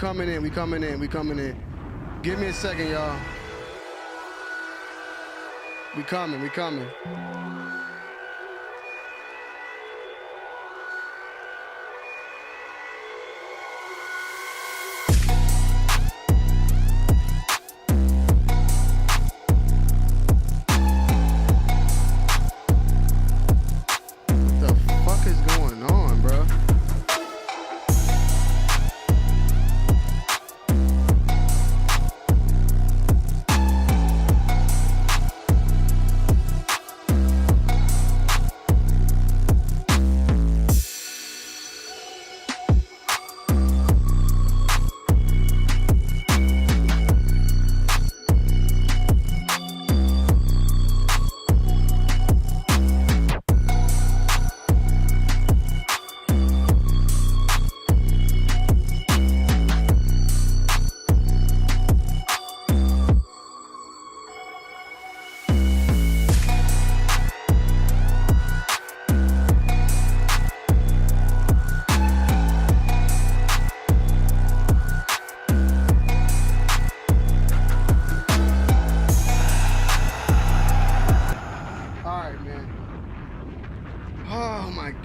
coming in. We coming in. We coming in. Give me a second, y'all. We coming. We coming.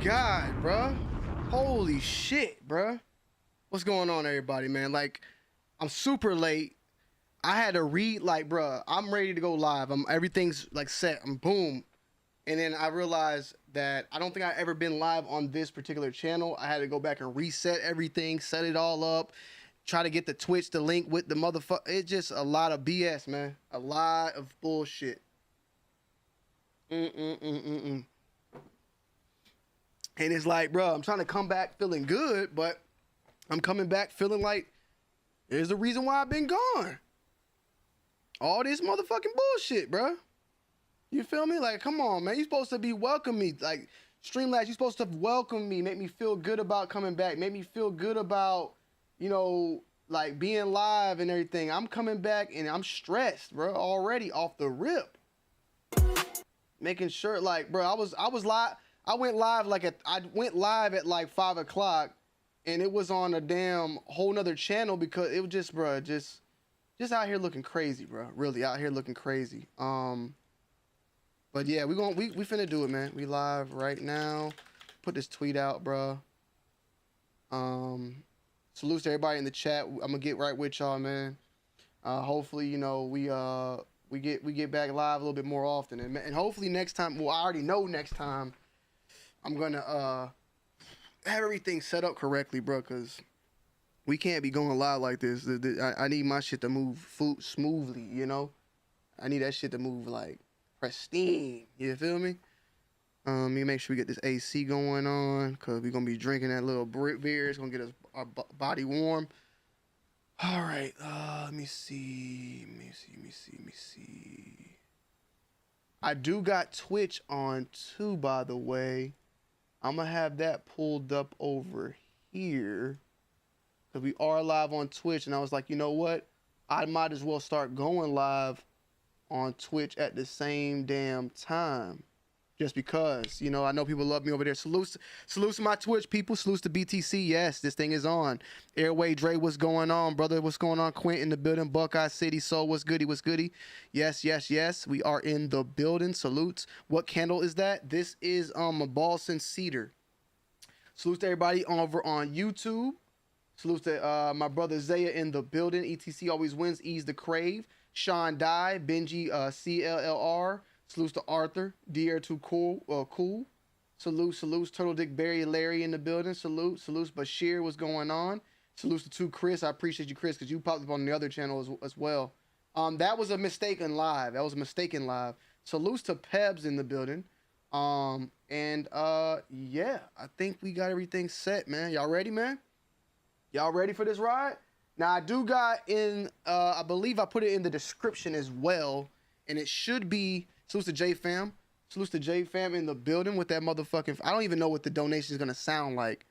God, bruh. Holy shit, bruh. What's going on, everybody, man? Like, I'm super late. I had to read, like, bruh, I'm ready to go live. Everything's, like, set. I'm boom. And then I realized that I don't think I've ever been live on this particular channel. I had to go back and reset everything, set it all up, try to get the Twitch, the link with the motherfucker. It's just a lot of BS, man. A lot of bullshit. And it's like, bro, I'm trying to come back feeling good, but I'm coming back feeling like there's a reason why I've been gone. All this motherfucking bullshit, bro. You feel me? Like, come on, man. You're supposed to be welcome me. Like, Streamlabs, you're supposed to welcome me, make me feel good about coming back, make me feel good about, you know, like being live and everything. I'm coming back and I'm stressed, bro, already off the rip. Making sure, like, bro, I was live. I went live at like 5 o'clock, and it was on a damn whole nother channel because it was just, bro, just out here looking crazy, bro. Really out here looking crazy. But yeah, we finna do it, man. We live right now. Put this tweet out, bro. Salutes to everybody in the chat. I'm gonna get right with y'all, man. Hopefully, you know, we get back live a little bit more often, and hopefully next time. Well, I already know next time I'm gonna have everything set up correctly, bro, because we can't be going live like this. I need my shit to move smoothly, you know? I need that shit to move, like, pristine. You feel me? Let me make sure we get this AC going on, because we're going to be drinking that little beer. It's going to get us our body warm. All right. Let me see. I do got Twitch on, too, by the way. I'm going to have that pulled up over here because we are live on Twitch. And I was like, you know what? I might as well start going live on Twitch at the same damn time. Just because, you know, I know people love me over there. Salutes to my Twitch people. Salutes to BTC. Yes, this thing is on. Airway Dre, what's going on, brother? What's going on? Quint in the building. Buckeye City Soul, what's goody? What's goody? Yes. We are in the building. Salutes. What candle is that? This is a balsam cedar. Salutes to everybody over on YouTube. Salutes to my brother Zaya in the building. ETC always wins. Ease the crave. Sean Dye. Benji CLLR. Salutes to Arthur, DR2 cool. Salutes, Turtle Dick Barry, Larry in the building. Salutes, Bashir, what's going on? Salutes to Chris. I appreciate you, Chris, because you popped up on the other channel as well. That was a mistaken live. Salutes to Pebs in the building. Yeah, I think we got everything set, man. Y'all ready, man? Y'all ready for this ride? Now, I do got in, I believe I put it in the description as well, and it should be. Salutes to J-Fam. Salutes to J-Fam in the building with that motherfucking... I don't even know what the donation is going to sound like.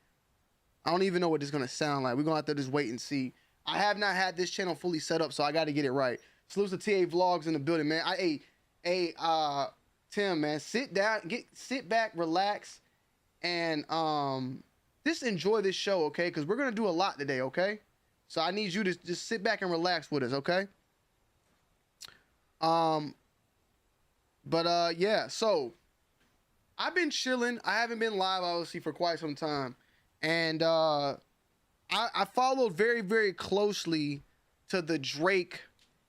I don't even know what it's going to sound like. We're going to have to just wait and see. I have not had this channel fully set up, so I got to get it right. Salutes to TA Vlogs in the building, man. Tim, man, sit back, relax, and just enjoy this show, okay? Because we're going to do a lot today, okay? So I need you to just sit back and relax with us, okay? Um, yeah. So I've been chilling. I haven't been live obviously for quite some time, and I followed very very closely to the Drake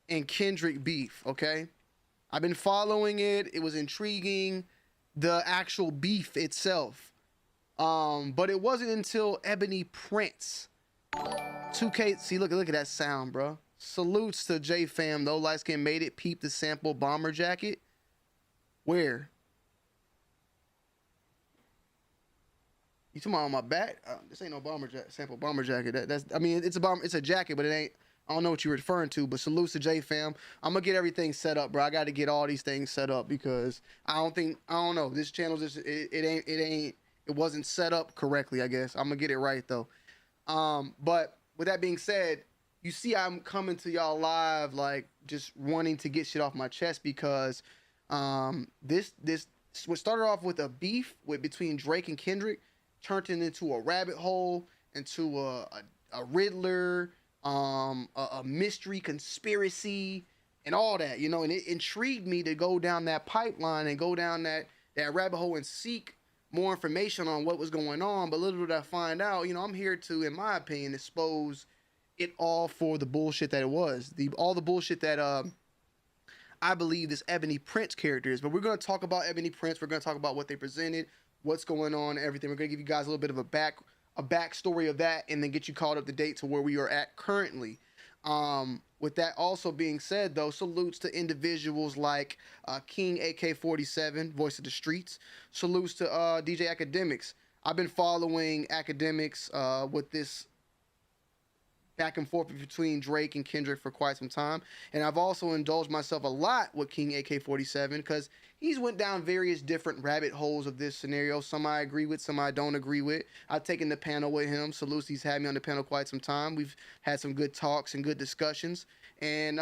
and Kendrick beef. Okay, I've been following it. It was intriguing, the actual beef itself. But it wasn't until Ebony Prince 2K. See, look at that sound, bro. Salutes to J Fam though. Light skin made it. Peep the sample bomber jacket. Where? You talking about on my back? This ain't no sample bomber jacket. That's I mean it's a bomber. It's a jacket, but it ain't. I don't know what you're referring to, but salutes to J Fam. I'm gonna get everything set up, bro. I got to get all these things set up because I don't know. This channel just it wasn't set up correctly. I guess I'm gonna get it right though. But with that being said, you see, I'm coming to y'all live, like just wanting to get shit off my chest because this what started off with a beef between Drake and Kendrick turned it into a rabbit hole, into a Riddler, a mystery conspiracy, and all that, you know, and it intrigued me to go down that pipeline and go down that rabbit hole and seek more information on what was going on. But little did I find out, you know, I'm here to, in my opinion, expose it all for the bullshit that it was, all the bullshit that I believe this Ebony Prince character is. But we're going to talk about Ebony Prince. We're going to talk about what they presented, what's going on, everything. We're going to give you guys a little bit of a backstory of that, and then get you caught up to date to where we are at currently. With that also being said, though, salutes to individuals like King AK-47, Voice of the Streets. Salutes to DJ Academics. I've been following Academics with this back and forth between Drake and Kendrick for quite some time, and I've also indulged myself a lot with King AK-47 because he's went down various different rabbit holes of this scenario. Some I agree with, some I don't agree with. I've taken the panel with him. Salutes, he's had me on the panel quite some time. We've had some good talks and good discussions, and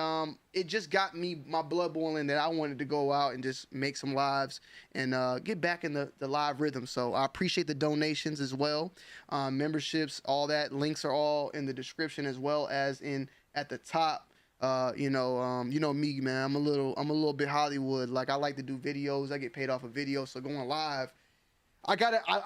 it just got me my blood boiling that I wanted to go out and just make some lives and get back in the live rhythm. So I appreciate the donations as well, memberships, all that. Links are all in the description as well as at the top. You know me, man. I'm a little bit Hollywood. Like, I like to do videos. I get paid off of videos. So going live, I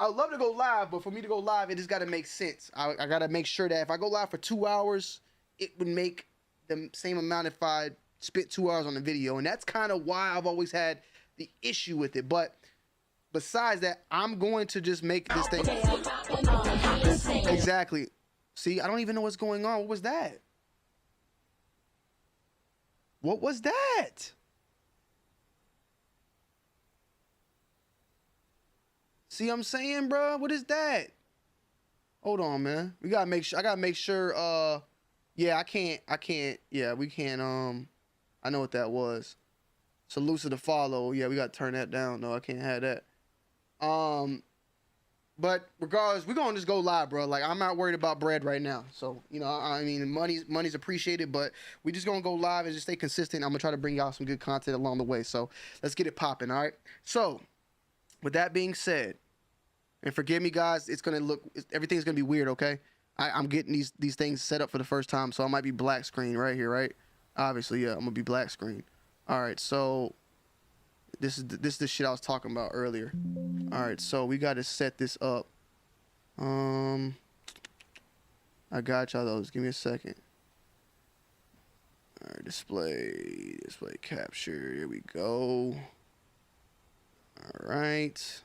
love to go live, but for me to go live, it just got to make sense. I got to make sure that if I go live for 2 hours, it would make the same amount if I spent 2 hours on the video. And that's kind of why I've always had the issue with it. But besides that, I'm going to just make this thing. Exactly. See, I don't even know what's going on. What was that? What was that? See what I'm saying, bro? What is that? Hold on, man. We gotta make sure. I gotta make sure. Yeah, I can't. Yeah, we can't. I know what that was. Salute to the follow. Yeah, we gotta turn that down. No, I can't have that. But regardless, we're gonna just go live, bro. Like, I'm not worried about bread right now. So, you know, I mean, money's appreciated, but we just gonna go live and just stay consistent. I'm gonna try to bring y'all some good content along the way. So let's get it popping, all right? So, with that being said, and forgive me, guys, everything's gonna be weird, okay? I'm getting these things set up for the first time, so I might be black screen right here, right? Obviously, yeah, I'm gonna be black screen. All right, so this is the shit I was talking about earlier. All right, so we got to set this up. I got y'all those. Give me a second. All right, display capture. Here we go. All right.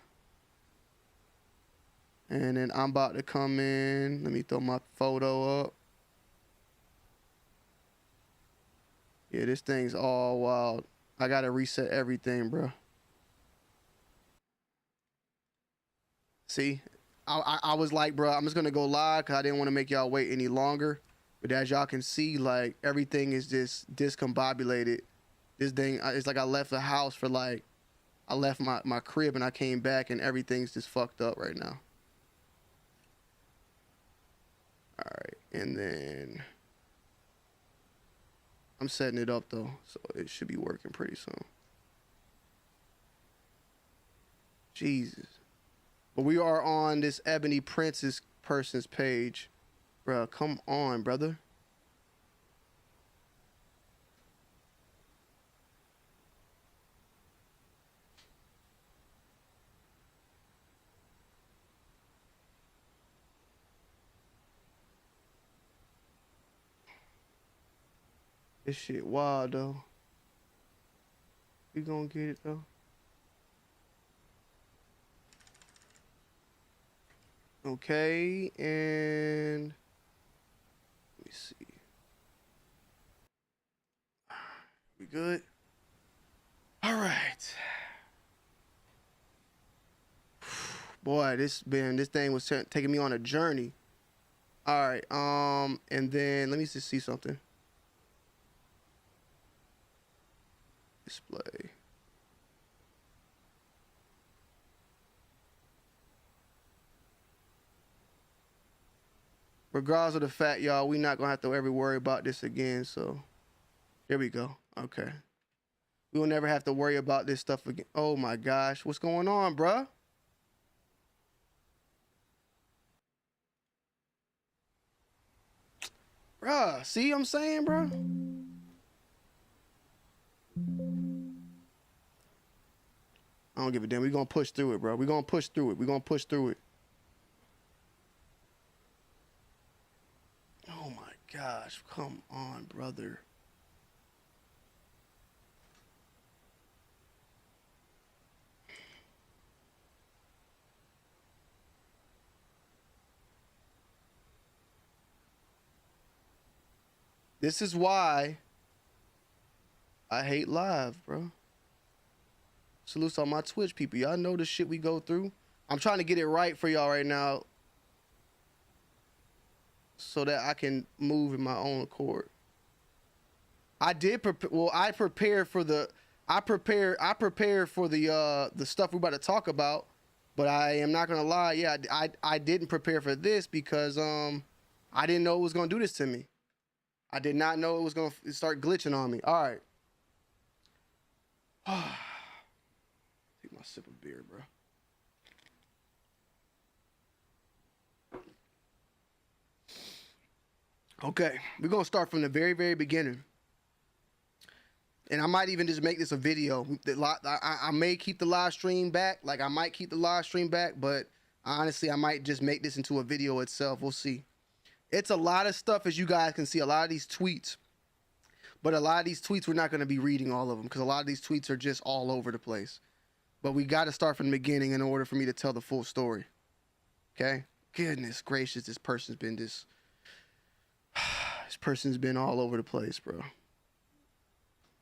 And then I'm about to come in. Let me throw my photo up. Yeah, this thing's all wild. I got to reset everything, bro. See, I was like, bro, I'm just going to go live because I didn't want to make y'all wait any longer. But as y'all can see, like, everything is just discombobulated. This thing, it's like I left the house for, like, I left my crib and I came back and everything's just fucked up right now. All right, and then I'm setting it up, though, so it should be working pretty soon. Jesus. But we are on this Ebony Prince's person's page. Bruh, come on, brother. This shit wild though. We gonna get it though. Okay, and let me see. We good? All right. Boy, this thing was taking me on a journey. All right. And then let me just see something. Display. Regardless of the fact, y'all, we not gonna have to ever worry about this again. So there we go. Okay. We will never have to worry about this stuff again. Oh my gosh, what's going on, bruh? Bruh, see what I'm saying, bruh? I don't give a damn. We're gonna push through it, bro. We're gonna push through it. We're gonna push through it. Oh my gosh, come on, brother. This is why I hate live, bro. Salute to all my Twitch people. Y'all know the shit we go through. I'm trying to get it right for y'all right now so that I can move in my own accord. I did prepare. Well, I prepared for the. I prepared for the stuff we're about to talk about, but I am not gonna lie. Yeah, I didn't prepare for this because I didn't know it was gonna do this to me. I did not know it was gonna start glitching on me. All right. Take my sip of beer, bro. Okay, we're gonna start from the very, very beginning. And I might even just make this a video. I may keep the live stream back. Like, I might keep the live stream back, but honestly, I might just make this into a video itself. We'll see. It's a lot of stuff, as you guys can see, a lot of these tweets. But a lot of these tweets, we're not going to be reading all of them because a lot of these tweets are just all over the place. But we got to start from the beginning in order for me to tell the full story. Okay? Goodness gracious, this person's been this person's been all over the place, bro.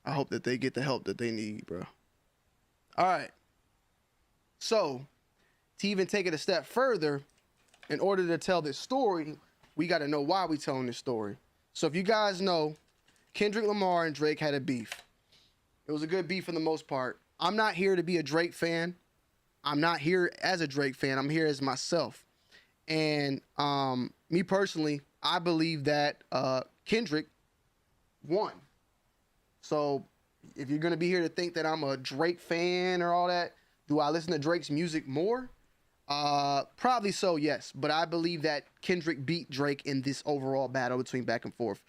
I hope that they get the help that they need, bro. All right. So, to even take it a step further, in order to tell this story, we got to know why we telling this story. So, if you guys know, Kendrick Lamar and Drake had a beef. It was a good beef for the most part. I'm not here to be a Drake fan. I'm not here as a Drake fan. I'm here as myself. And me personally, I believe that Kendrick won. So if you're going to be here to think that I'm a Drake fan or all that, do I listen to Drake's music more? Probably so, yes. But I believe that Kendrick beat Drake in this overall battle between back and forth.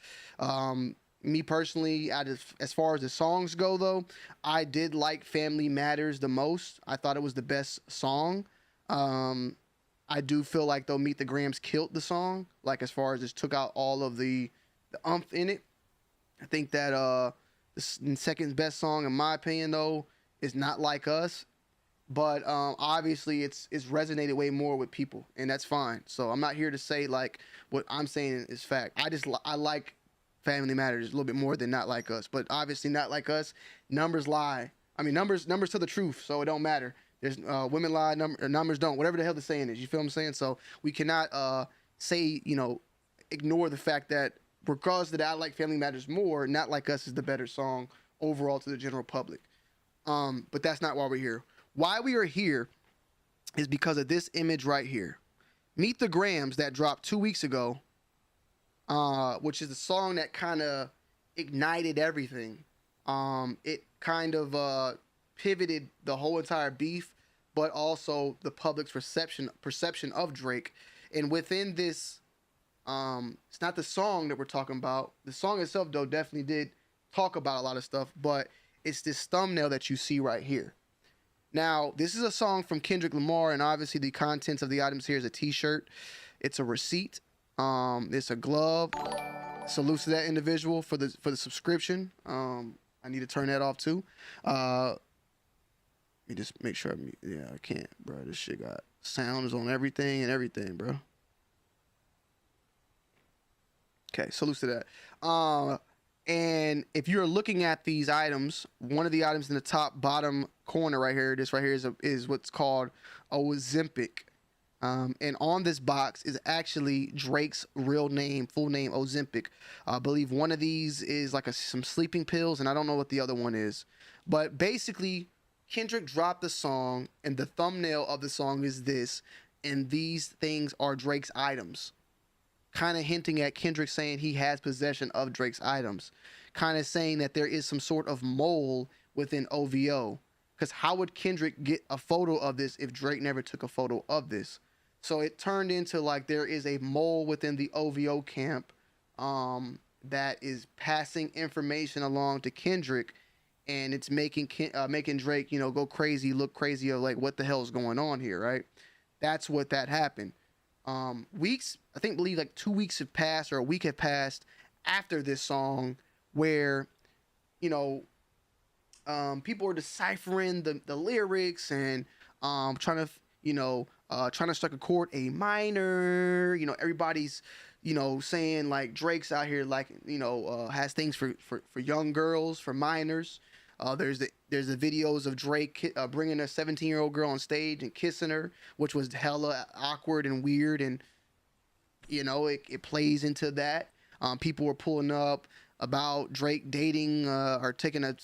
Me personally, as far as the songs go, though, I did like Family Matters the most. I thought it was the best song. I do feel like, though, Meet the Grams killed the song. Like, as far as just took out all of the umph in it. I think that the second best song, in my opinion, though, is Not Like Us. But obviously, it's resonated way more with people, and that's fine. So I'm not here to say, like, what I'm saying is fact. I like Family Matters a little bit more than Not Like Us. But obviously, Not Like Us, numbers lie. I mean, numbers tell the truth, so it don't matter. There's women lie, numbers don't. Whatever the hell the saying is, you feel what I'm saying? So we cannot say, ignore the fact that regardless that I like Family Matters more, Not Like Us is the better song overall to the general public. But that's not why we're here. Why we are here is because of this image right here. Meet the Grams that dropped 2 weeks ago, which is the song that kind of ignited everything. It kind of pivoted the whole entire beef, but also the public's perception of Drake. And within this, it's not the song that we're talking about. The song itself, though, definitely did talk about a lot of stuff, but it's this thumbnail that you see right here. Now, this is a song from Kendrick Lamar, and obviously the contents of the items here is a t-shirt. It's a receipt. It's a glove. Salutes to that individual for the subscription. I need to turn that off too. Let me just make sure. I can't, bro. This shit got sounds on everything and everything, bro. Okay, salutes to that. And if you're looking at these items, one of the items in the top bottom corner right here, this right here is what's called Ozempic. And on this box is actually Drake's real name, full name, Ozempic. I believe one of these is like some sleeping pills, and I don't know what the other one is. But basically, Kendrick dropped the song, and the thumbnail of the song is this, and these things are Drake's items. Kind of hinting at Kendrick saying he has possession of Drake's items. Kind of saying that there is some sort of mole within OVO. Because how would Kendrick get a photo of this if Drake never took a photo of this? So it turned into like there is a mole within the OVO camp that is passing information along to Kendrick, and it's making Drake, go crazy, look crazy, of like what the hell is going on here, right? That's what that happened. Believe like 2 weeks have passed or a week have passed after this song where, people are deciphering the lyrics and trying to strike a chord a minor. Everybody's saying like Drake's out here like has things for young girls, for minors. There's the videos of Drake bringing a 17-year-old girl on stage and kissing her, which was hella awkward and weird, and it plays into that. People were pulling up about Drake dating or taking a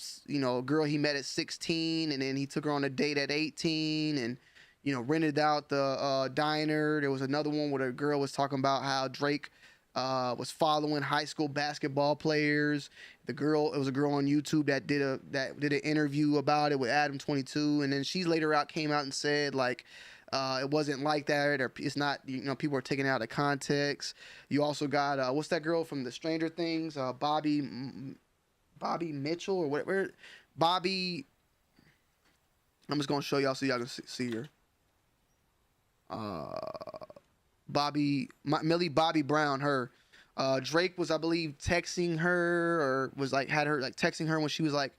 girl he met at 16, and then he took her on a date at 18, and rented out the diner. There was another one where a girl was talking about how Drake was following high school basketball players. It was a girl on YouTube that did an interview about it with Adam 22, and then she later came out and said like it wasn't like that, or it's not. People are taking it out of context. You also got what's that girl from the Stranger Things? Bobby Mitchell or whatever. Bobby. I'm just gonna show y'all so y'all can see her. Millie Bobby Brown, her. Drake was, I believe, texting her, or was like had her like texting her when she was like,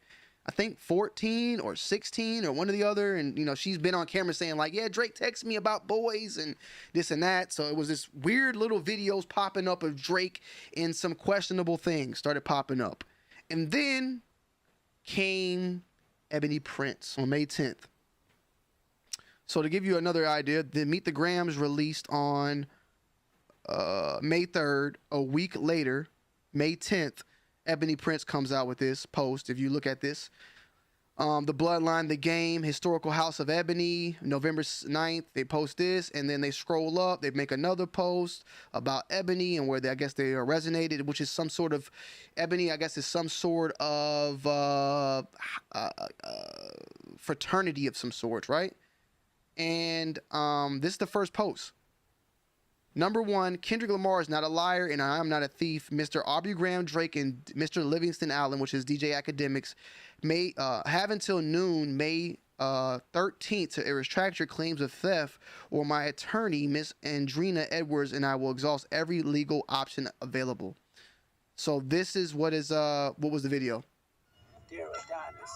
I think 14 or 16 or one or the other, and she's been on camera saying like, yeah, Drake texted me about boys and this and that. So it was this weird little videos popping up of Drake and some questionable things started popping up, and then came Ebony Prince on May 10th. So to give you another idea, the Meet the Grams released on May 3rd. A week later, May 10th, Ebony Prince comes out with this post. If you look at this, The Bloodline, The Game, Historical House of Ebony, November 9th, they post this, and then they scroll up, they make another post about Ebony and where I guess they are resonated, which is some sort of, Ebony, I guess, is some sort of fraternity of some sort, right? And this is the first post. Number 1, Kendrick Lamar is not a liar and I am not a thief. Mr. Aubrey Graham Drake and Mr. Livingston Allen, which is DJ Academics, may have until noon, May 13th, to retract your claims of theft, or my attorney, Miss Andrina Edwards, and I will exhaust every legal option available. So this is what was the video.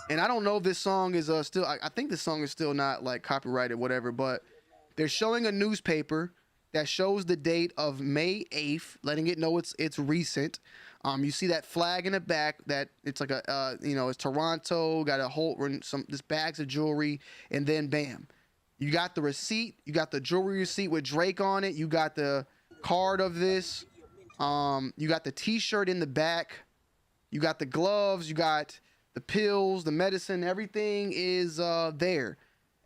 And I don't know if this song is still, I think this song is still not like copyrighted, whatever, but they're showing a newspaper that shows the date of May 8th, letting it know it's recent. You see that flag in the back that it's like it's Toronto, got this bags of jewelry, and then bam. You got the receipt, you got the jewelry receipt with Drake on it, you got the card of this, you got the t-shirt in the back, you got the gloves, you got the pills, the medicine, everything is there.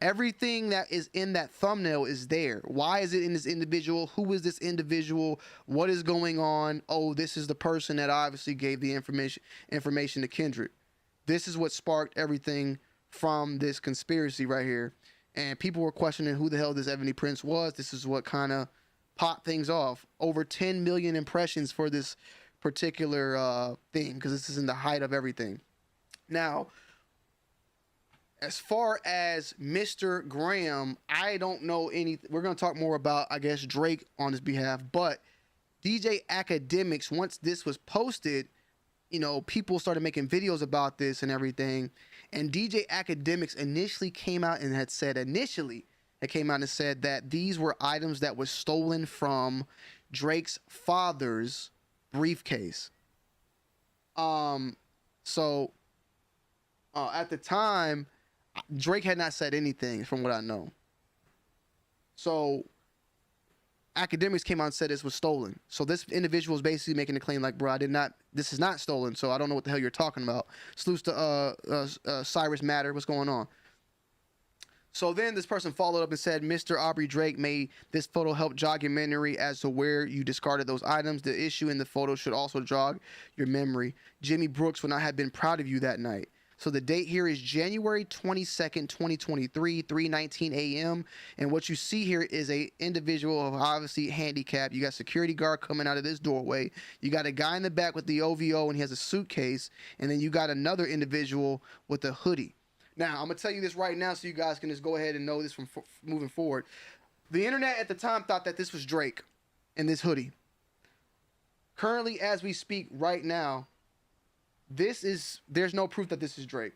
Everything that is in that thumbnail is there. Why is it in this individual? Who is this individual? What is going on? Oh, this is the person that obviously gave the information to Kendrick. This is what sparked everything from this conspiracy right here. And people were questioning who the hell this Ebony Prince was. This is what kind of popped things off. Over 10 million impressions for this particular thing, because this is in the height of everything. Now, as far as Mr. Graham, I don't know any. We're going to talk more about, I guess, Drake on his behalf. But DJ Academics, once this was posted, people started making videos about this and everything. And DJ Academics initially came out and said that these were items that were stolen from Drake's father's briefcase. So at the time, Drake had not said anything from what I know. So Academics came out and said this was stolen. So this individual is basically making a claim like, bro, this is not stolen. So I don't know what the hell you're talking about. Salutes to Cyrus Matter. What's going on? So then this person followed up and said, Mr. Aubrey Drake made this photo help jog your memory as to where you discarded those items. The issue in the photo should also jog your memory. Jimmy Brooks would not have been proud of you that night. So the date here is January 22nd, 2023, 3:19 a.m. And what you see here is a individual of obviously handicapped. You got security guard coming out of this doorway. You got a guy in the back with the OVO and he has a suitcase. And then you got another individual with a hoodie. Now, I'm going to tell you this right now so you guys can just go ahead and know this from moving forward. The internet at the time thought that this was Drake in this hoodie. Currently, as we speak right now, there's no proof that this is Drake.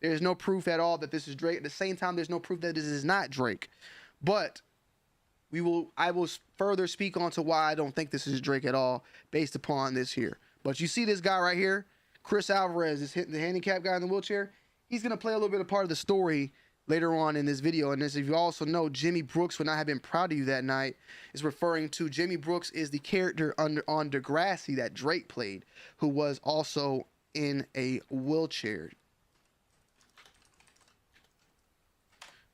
There's no proof at all that this is Drake. At the same time, there's no proof that this is not Drake. But I will further speak on to why I don't think this is Drake at all based upon this here. But you see this guy right here, Chris Alvarez, is hitting the handicapped guy in the wheelchair. He's going to play a little bit of part of the story later on in this video. And as if you also know, Jimmy Brooks would not have been proud of you that night is referring to Jimmy Brooks is the character on Degrassi that Drake played, who was also in a wheelchair.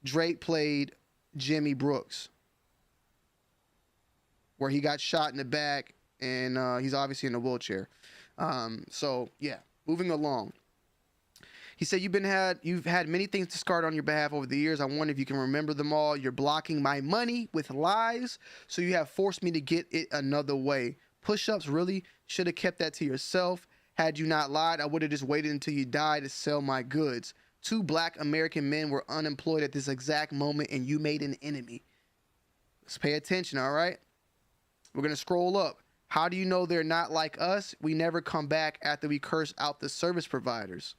Drake played Jimmy Brooks, where he got shot in the back and he's obviously in a wheelchair. So yeah, moving along. He said, you've had many things discarded on your behalf over the years. I wonder if you can remember them all. You're blocking my money with lies, so you have forced me to get it another way. Push-ups, really? Should have kept that to yourself. Had you not lied, I would have just waited until you died to sell my goods. 2 black American men were unemployed at this exact moment, and you made an enemy. Let's pay attention, all right? We're going to scroll up. How do you know they're not like us? We never come back after we curse out the service providers.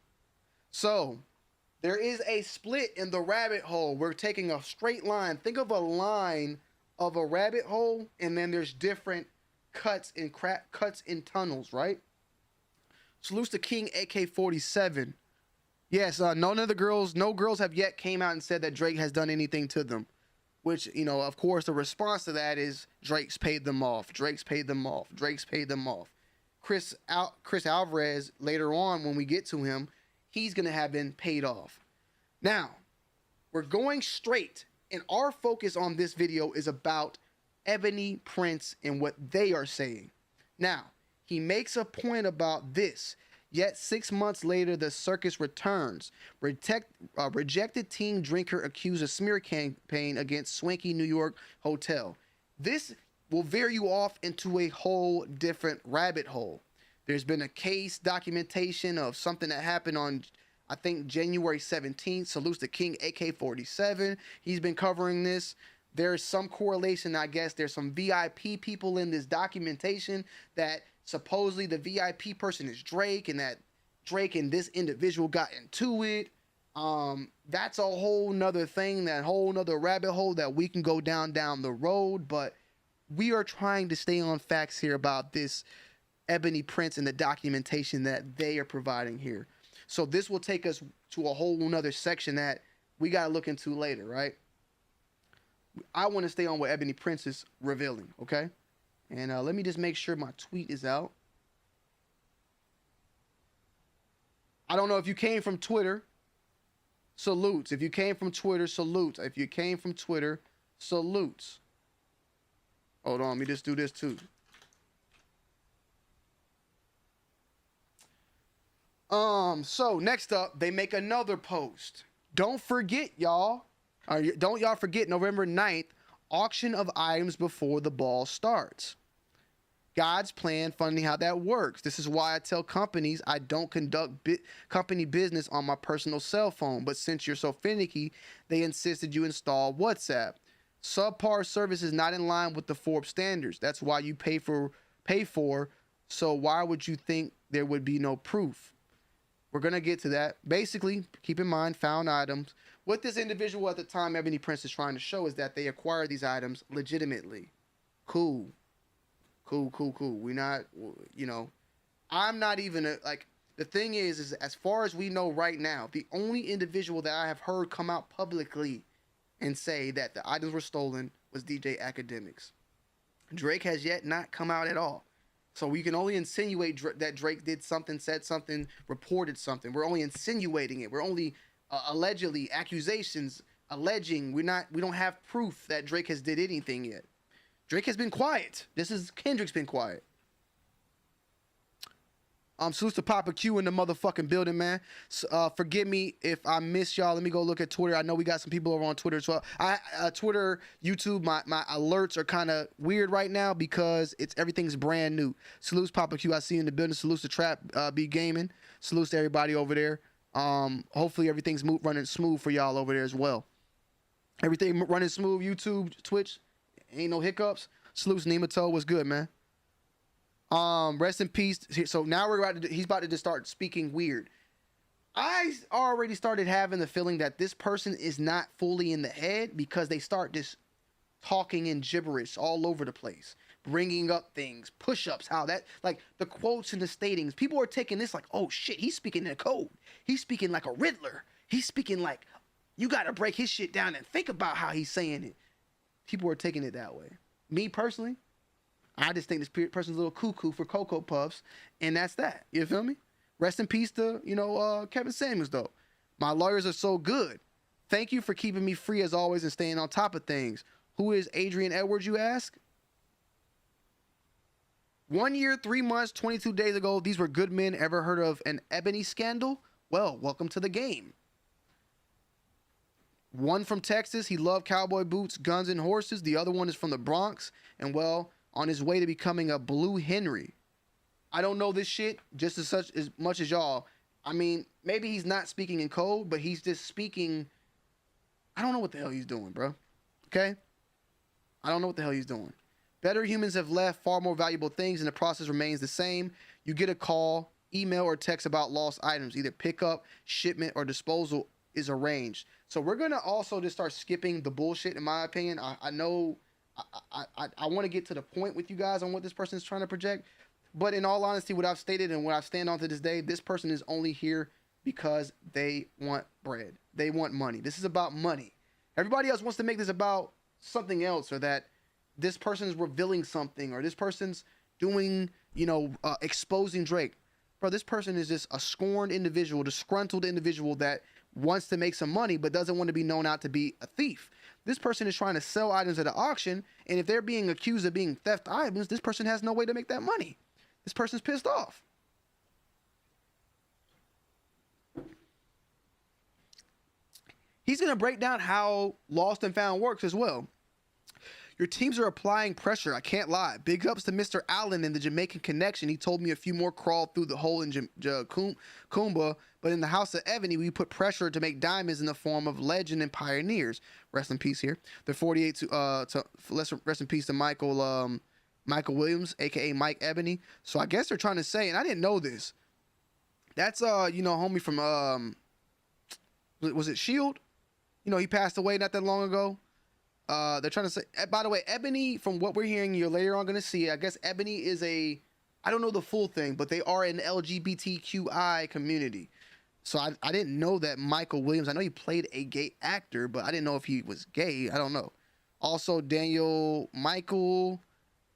So, there is a split in the rabbit hole. We're taking a straight line. Think of a line of a rabbit hole, and then there's different cuts and tunnels, right? Salutes to King AK-47. Yes, no girls have yet came out and said that Drake has done anything to them. Which, of course, the response to that is Drake's paid them off. Drake's paid them off. Drake's paid them off. Chris Alvarez, later on, when we get to him, he's going to have been paid off. Now, we're going straight, and our focus on this video is about Ebony Prince and what they are saying. Now, he makes a point about this. Yet 6 months later, the circus returns. Rejected teen drinker accused of smear campaign against swanky New York hotel. This will veer you off into a whole different rabbit hole. There's been a case documentation of something that happened on, I think, January 17th. Salutes to King AK-47. He's been covering this. There's some correlation, I guess. There's some VIP people in this documentation that supposedly the VIP person is Drake, and that Drake and this individual got into it. That's a whole nother thing, that whole nother rabbit hole that we can go down the road. But we are trying to stay on facts here about this Ebony Prince and the documentation that they are providing here. So this will take us to a whole nother section that we got to look into later, right? I want to stay on what Ebony Prince is revealing, okay? And let me just make sure my tweet is out. I don't know if you came from Twitter. Salutes. If you came from Twitter, salutes. If you came from Twitter, salutes. Hold on, let me just do this too. So next up, they make another post. Don't forget, y'all. Don't y'all forget November 9th, auction of items before the ball starts. God's plan, funny how that works. This is why I tell companies I don't conduct company business on my personal cell phone. But since you're so finicky, they insisted you install WhatsApp. Subpar service is not in line with the Forbes standards. That's why you pay for. So why would you think there would be no proof? We're gonna get to that. Basically, keep in mind, found items. What this individual at the time, Ebony Prince, is trying to show is that they acquired these items legitimately. Cool. We not, I'm not even like. The thing is as far as we know right now, the only individual that I have heard come out publicly and say that the items were stolen was DJ Academics. Drake has yet not come out at all. So we can only insinuate that Drake did something, said something, reported something. We're only insinuating it. We're only allegedly, accusations, alleging. We don't have proof that Drake has did anything yet. Drake has been quiet. Kendrick's been quiet. Salute to Papa Q in the motherfucking building, man. Forgive me if I miss y'all. Let me go look at Twitter. I know we got some people over on Twitter as well. Twitter, YouTube, my alerts are kind of weird right now because everything's brand new. Salutes Papa Q. I see you in the building. Salutes to Trap B Gaming. Salutes to everybody over there. Hopefully everything's running smooth for y'all over there as well. Everything running smooth. YouTube, Twitch, ain't no hiccups. Salutes Nemato. What's good, man? Rest in peace. So now he's about to just start speaking weird. I already started having the feeling that this person is not fully in the head because they start just talking in gibberish all over the place, bringing up things, push-ups, how that, like the quotes and the statings. People are taking this like, oh shit, he's speaking in code. He's speaking like a Riddler. He's speaking like, you got to break his shit down and think about how he's saying it. People are taking it that way. Me personally, I just think this person's a little cuckoo for Cocoa Puffs, and that's that. You feel me? Rest in peace to, Kevin Samuels, though. My lawyers are so good. Thank you for keeping me free as always and staying on top of things. Who is Adrian Edwards, you ask? 1 year, 3 months, 22 days ago, these were good men. Ever heard of an Ebony scandal? Well, welcome to the game. One from Texas. He loved cowboy boots, guns, and horses. The other one is from the Bronx. And, well, on his way to becoming a Blue Henry. I don't know this shit just as much as y'all. I mean, maybe he's not speaking in code, but he's just speaking. I don't know what the hell he's doing, bro. Okay? I don't know what the hell he's doing. Better humans have left far more valuable things, and the process remains the same. You get a call, email, or text about lost items. Either pickup, shipment, or disposal is arranged. So we're going to also just start skipping the bullshit, in my opinion. I know I want to get to the point with you guys on what this person is trying to project. But in all honesty, what I've stated and what I stand on to this day, this person is only here because they want bread. They want money. This is about money. Everybody else wants to make this about something else, or that this person is revealing something, or this person's doing, exposing Drake. Bro, this person is just a scorned individual, disgruntled individual that wants to make some money but doesn't want to be known out to be a thief. This person is trying to sell items at an auction, and if they're being accused of being theft items, this person has no way to make that money. This person's pissed off. He's going to break down how Lost and Found works as well. Your teams are applying pressure. I can't lie. Big ups to Mr. Allen and the Jamaican connection. He told me a few more crawled through the hole in Kumba, but in the House of Ebony, we put pressure to make diamonds in the form of legend and pioneers. Rest in peace here. The 48 rest in peace to Michael Williams, aka Mike Ebony. So I guess they're trying to say, and I didn't know this. That's homie from was it Shield? He passed away not that long ago. They're trying to say, by the way, Ebony, from what we're hearing, you're later on going to see, I guess Ebony is I don't know the full thing, but they are an LGBTQI community. So I didn't know that Michael Williams, I know he played a gay actor, but I didn't know if he was gay. I don't know. Also, Daniel Michael,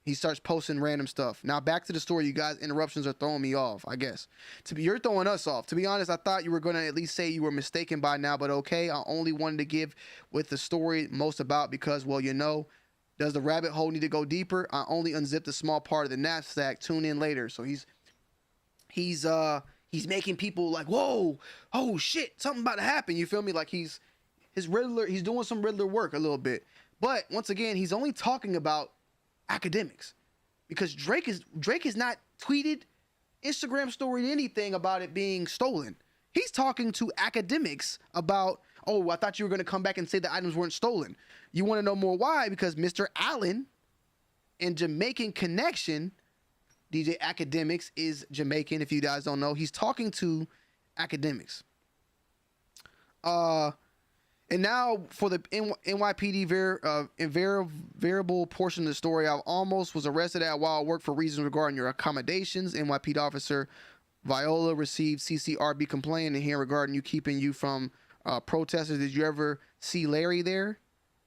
he starts posting random stuff. Now, back to the story. You guys, interruptions are throwing me off, I guess. You're throwing us off. To be honest, I thought you were going to at least say you were mistaken by now, but okay. I only wanted to give with the story most about because, well, does the rabbit hole need to go deeper? I only unzipped a small part of the knapsack. Tune in later. So he's making people like, whoa, oh shit, something about to happen. You feel me? Like he's doing some Riddler work a little bit. But once again, he's only talking about academics because Drake is not tweeted, Instagram storied anything about it being stolen. He's talking to academics about, oh, I thought you were going to come back and say the items weren't stolen. You want to know more why? Because Mr. Allen in Jamaican Connection, DJ Academics is Jamaican, if you guys don't know. He's talking to Academics. And now for the NYPD variable portion of the story, I almost was arrested at while work for reasons regarding your accommodations. NYPD officer Viola received CCRB complaint in here regarding you keeping you from protesters. Did you ever see Larry there?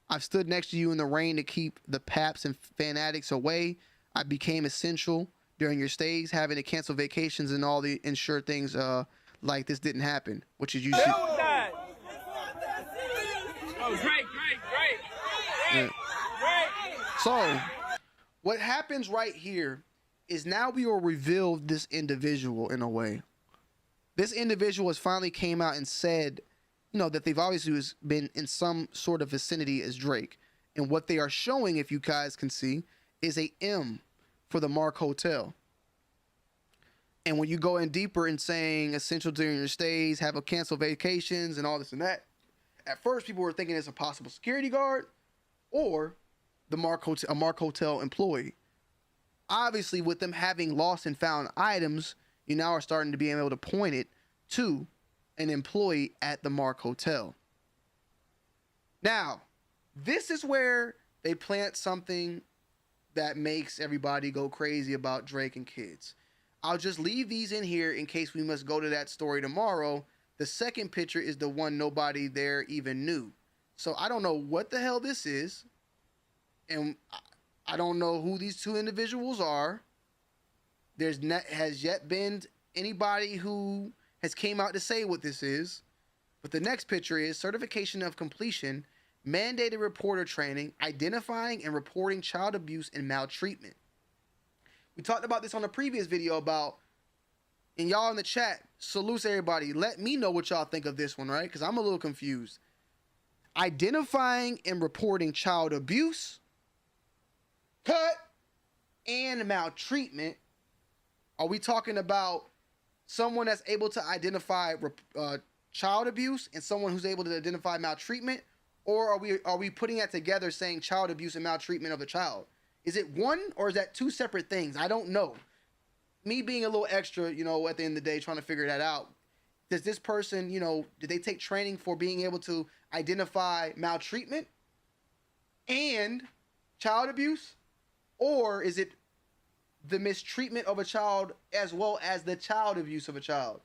I've stood next to you in the rain to keep the paps and fanatics away. I became essential during your stays, having to cancel vacations and all the ensure things like this didn't happen, which is usually. Great. So, what happens right here is now we will reveal this individual in a way. This individual has finally came out and said, you know, that they've obviously been in some sort of vicinity as Drake. And what they are showing, if you guys can see, is a M for the Mark Hotel. And when you go in deeper in saying essential during your stays, have a cancel vacations and all this and that, at first people were thinking it's a possible security guard or a Mark Hotel employee. Obviously, with them having lost and found items, you now are starting to be able to point it to an employee at the Mark Hotel. Now, this is where they plant something that makes everybody go crazy about Drake and kids. I'll just leave these in here in case we must go to that story tomorrow. The second picture is the one nobody there even knew. So I don't know what the hell this is. And I don't know who these two individuals are. Has yet been anybody who has came out to say what this is. But the next picture is certification of completion, mandated reporter training, identifying and reporting child abuse and maltreatment. We talked about this on a previous video about, and y'all in the chat, salute everybody. Let me know what y'all think of this one, right? Because I'm a little confused. Identifying and reporting child abuse, cut, and maltreatment. Are we talking about someone that's able to identify child abuse and someone who's able to identify maltreatment? Or are we putting that together saying child abuse and maltreatment of a child? Is it one or is that two separate things? I don't know. Me being a little extra, you know, at the end of the day, trying to figure that out. Does this person, you know, did they take training for being able to identify maltreatment and child abuse? Or is it the mistreatment of a child as well as the child abuse of a child?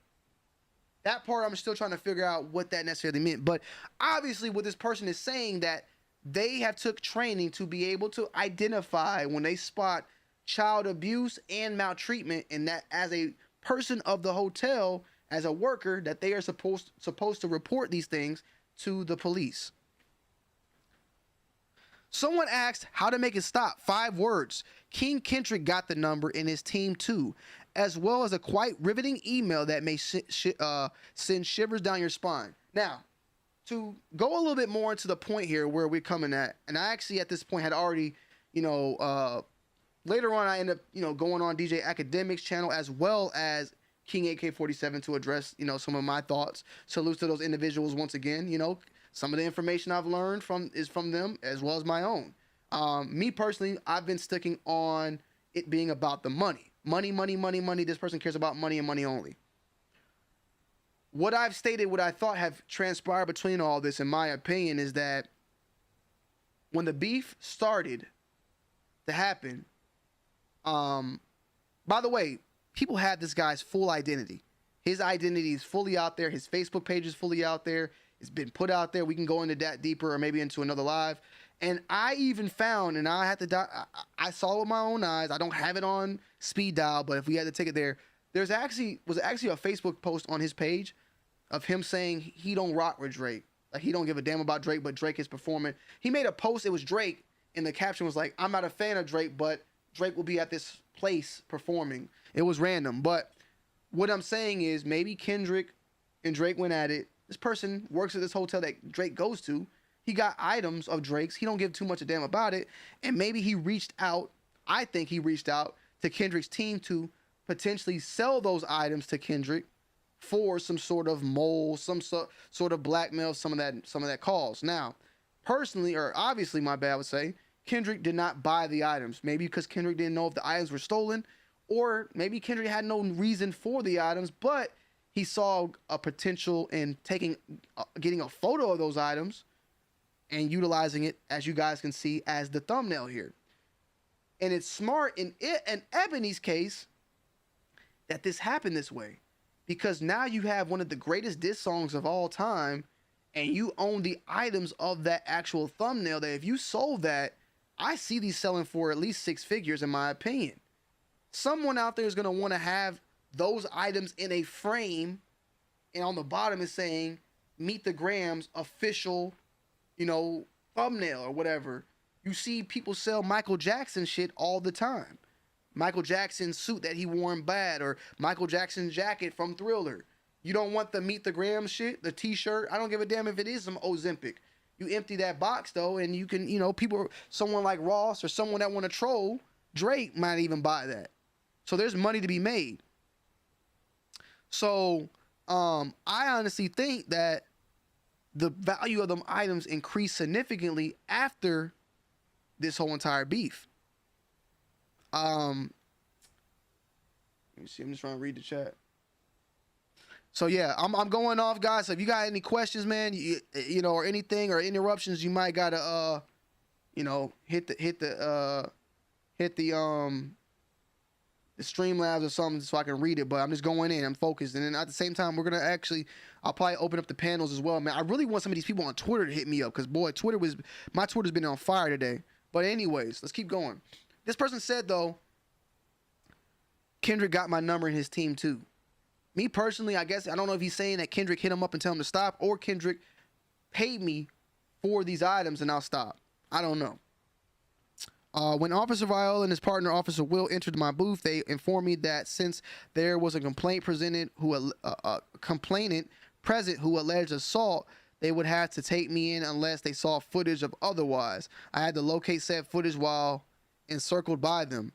That part I'm still trying to figure out what that necessarily meant. But obviously what this person is saying that they have took training to be able to identify when they spot child abuse and maltreatment, and that as a person of the hotel, as a worker, that they are supposed to report these things to the police. Someone asked how to make it stop. 5 words. King Kendrick got the number and his team too, as well as a quite riveting email that may send shivers down your spine. Now, to go a little bit more into the point here where we're coming at, and I actually at this point had already, you know, later on I ended up, you know, going on DJ Academics channel as well as King AK-47 to address, you know, some of my thoughts. Salute to those individuals once again. You know, some of the information I've learned is from them as well as my own. Me personally, I've been sticking on it being about the money. Money, money, money, money. This person cares about money and money only. What I've stated, what I thought have transpired between all this, in my opinion, is that when the beef started to happen, by the way, people have this guy's full identity. His identity is fully out there. His Facebook page is fully out there. It's been put out there. We can go into that deeper or maybe into another live. And I even found, and I had to, I saw it with my own eyes. I don't have it on speed dial, but if we had to take it there, was actually a Facebook post on his page of him saying he don't rock with Drake. Like, he don't give a damn about Drake, but Drake is performing. He made a post, it was Drake, and the caption was like, I'm not a fan of Drake, but Drake will be at this place performing. It was random, but what I'm saying is maybe Kendrick and Drake went at it. This person works at this hotel that Drake goes to. He got items of Drake's. He don't give too much a damn about it. And maybe he reached out, I think he reached out to Kendrick's team to potentially sell those items to Kendrick for some sort of mole, sort of blackmail, some of that calls. Now, personally, or obviously, my bad, I would say, Kendrick did not buy the items. Maybe because Kendrick didn't know if the items were stolen, or maybe Kendrick had no reason for the items, but he saw a potential in getting a photo of those items and utilizing it, as you guys can see, as the thumbnail here. And it's smart in Ebony's case that this happened this way, because now you have one of the greatest diss songs of all time, and you own the items of that actual thumbnail. That if you sold that, I see these selling for at least 6 figures, in my opinion. Someone out there is going to want to have those items in a frame, and on the bottom is saying Meet the Grams official, thumbnail or whatever. You see people sell Michael Jackson shit all the time. Michael Jackson's suit that he wore in Bad, or Michael Jackson's jacket from Thriller. You don't want the Meet the Grams shit, the t-shirt. I don't give a damn if it is some Ozempic. You empty that box though, and you can, someone like Ross or someone that want to troll Drake might even buy that. So there's money to be made. So I honestly think that the value of them items increased significantly after this whole entire beef. Let me see. I'm just trying to read the chat. So yeah, I'm going off, guys. So if you got any questions, man, or anything or interruptions, you might gotta hit the Streamlabs or something so I can read it. But I'm just going in. I'm focused, and then at the same time, I'll probably open up the panels as well, man. I really want some of these people on Twitter to hit me up, because boy, my Twitter's been on fire today. But anyways, let's keep going. This person said though, Kendrick got my number in his team too. Me personally, I guess, I don't know if he's saying that Kendrick hit him up and tell him to stop, or Kendrick paid me for these items and I'll stop. I don't know. When Officer Viola and his partner, Officer Will, entered my booth, they informed me that since there was a complainant present who alleged assault, they would have to take me in unless they saw footage of otherwise. I had to locate said footage while encircled by them.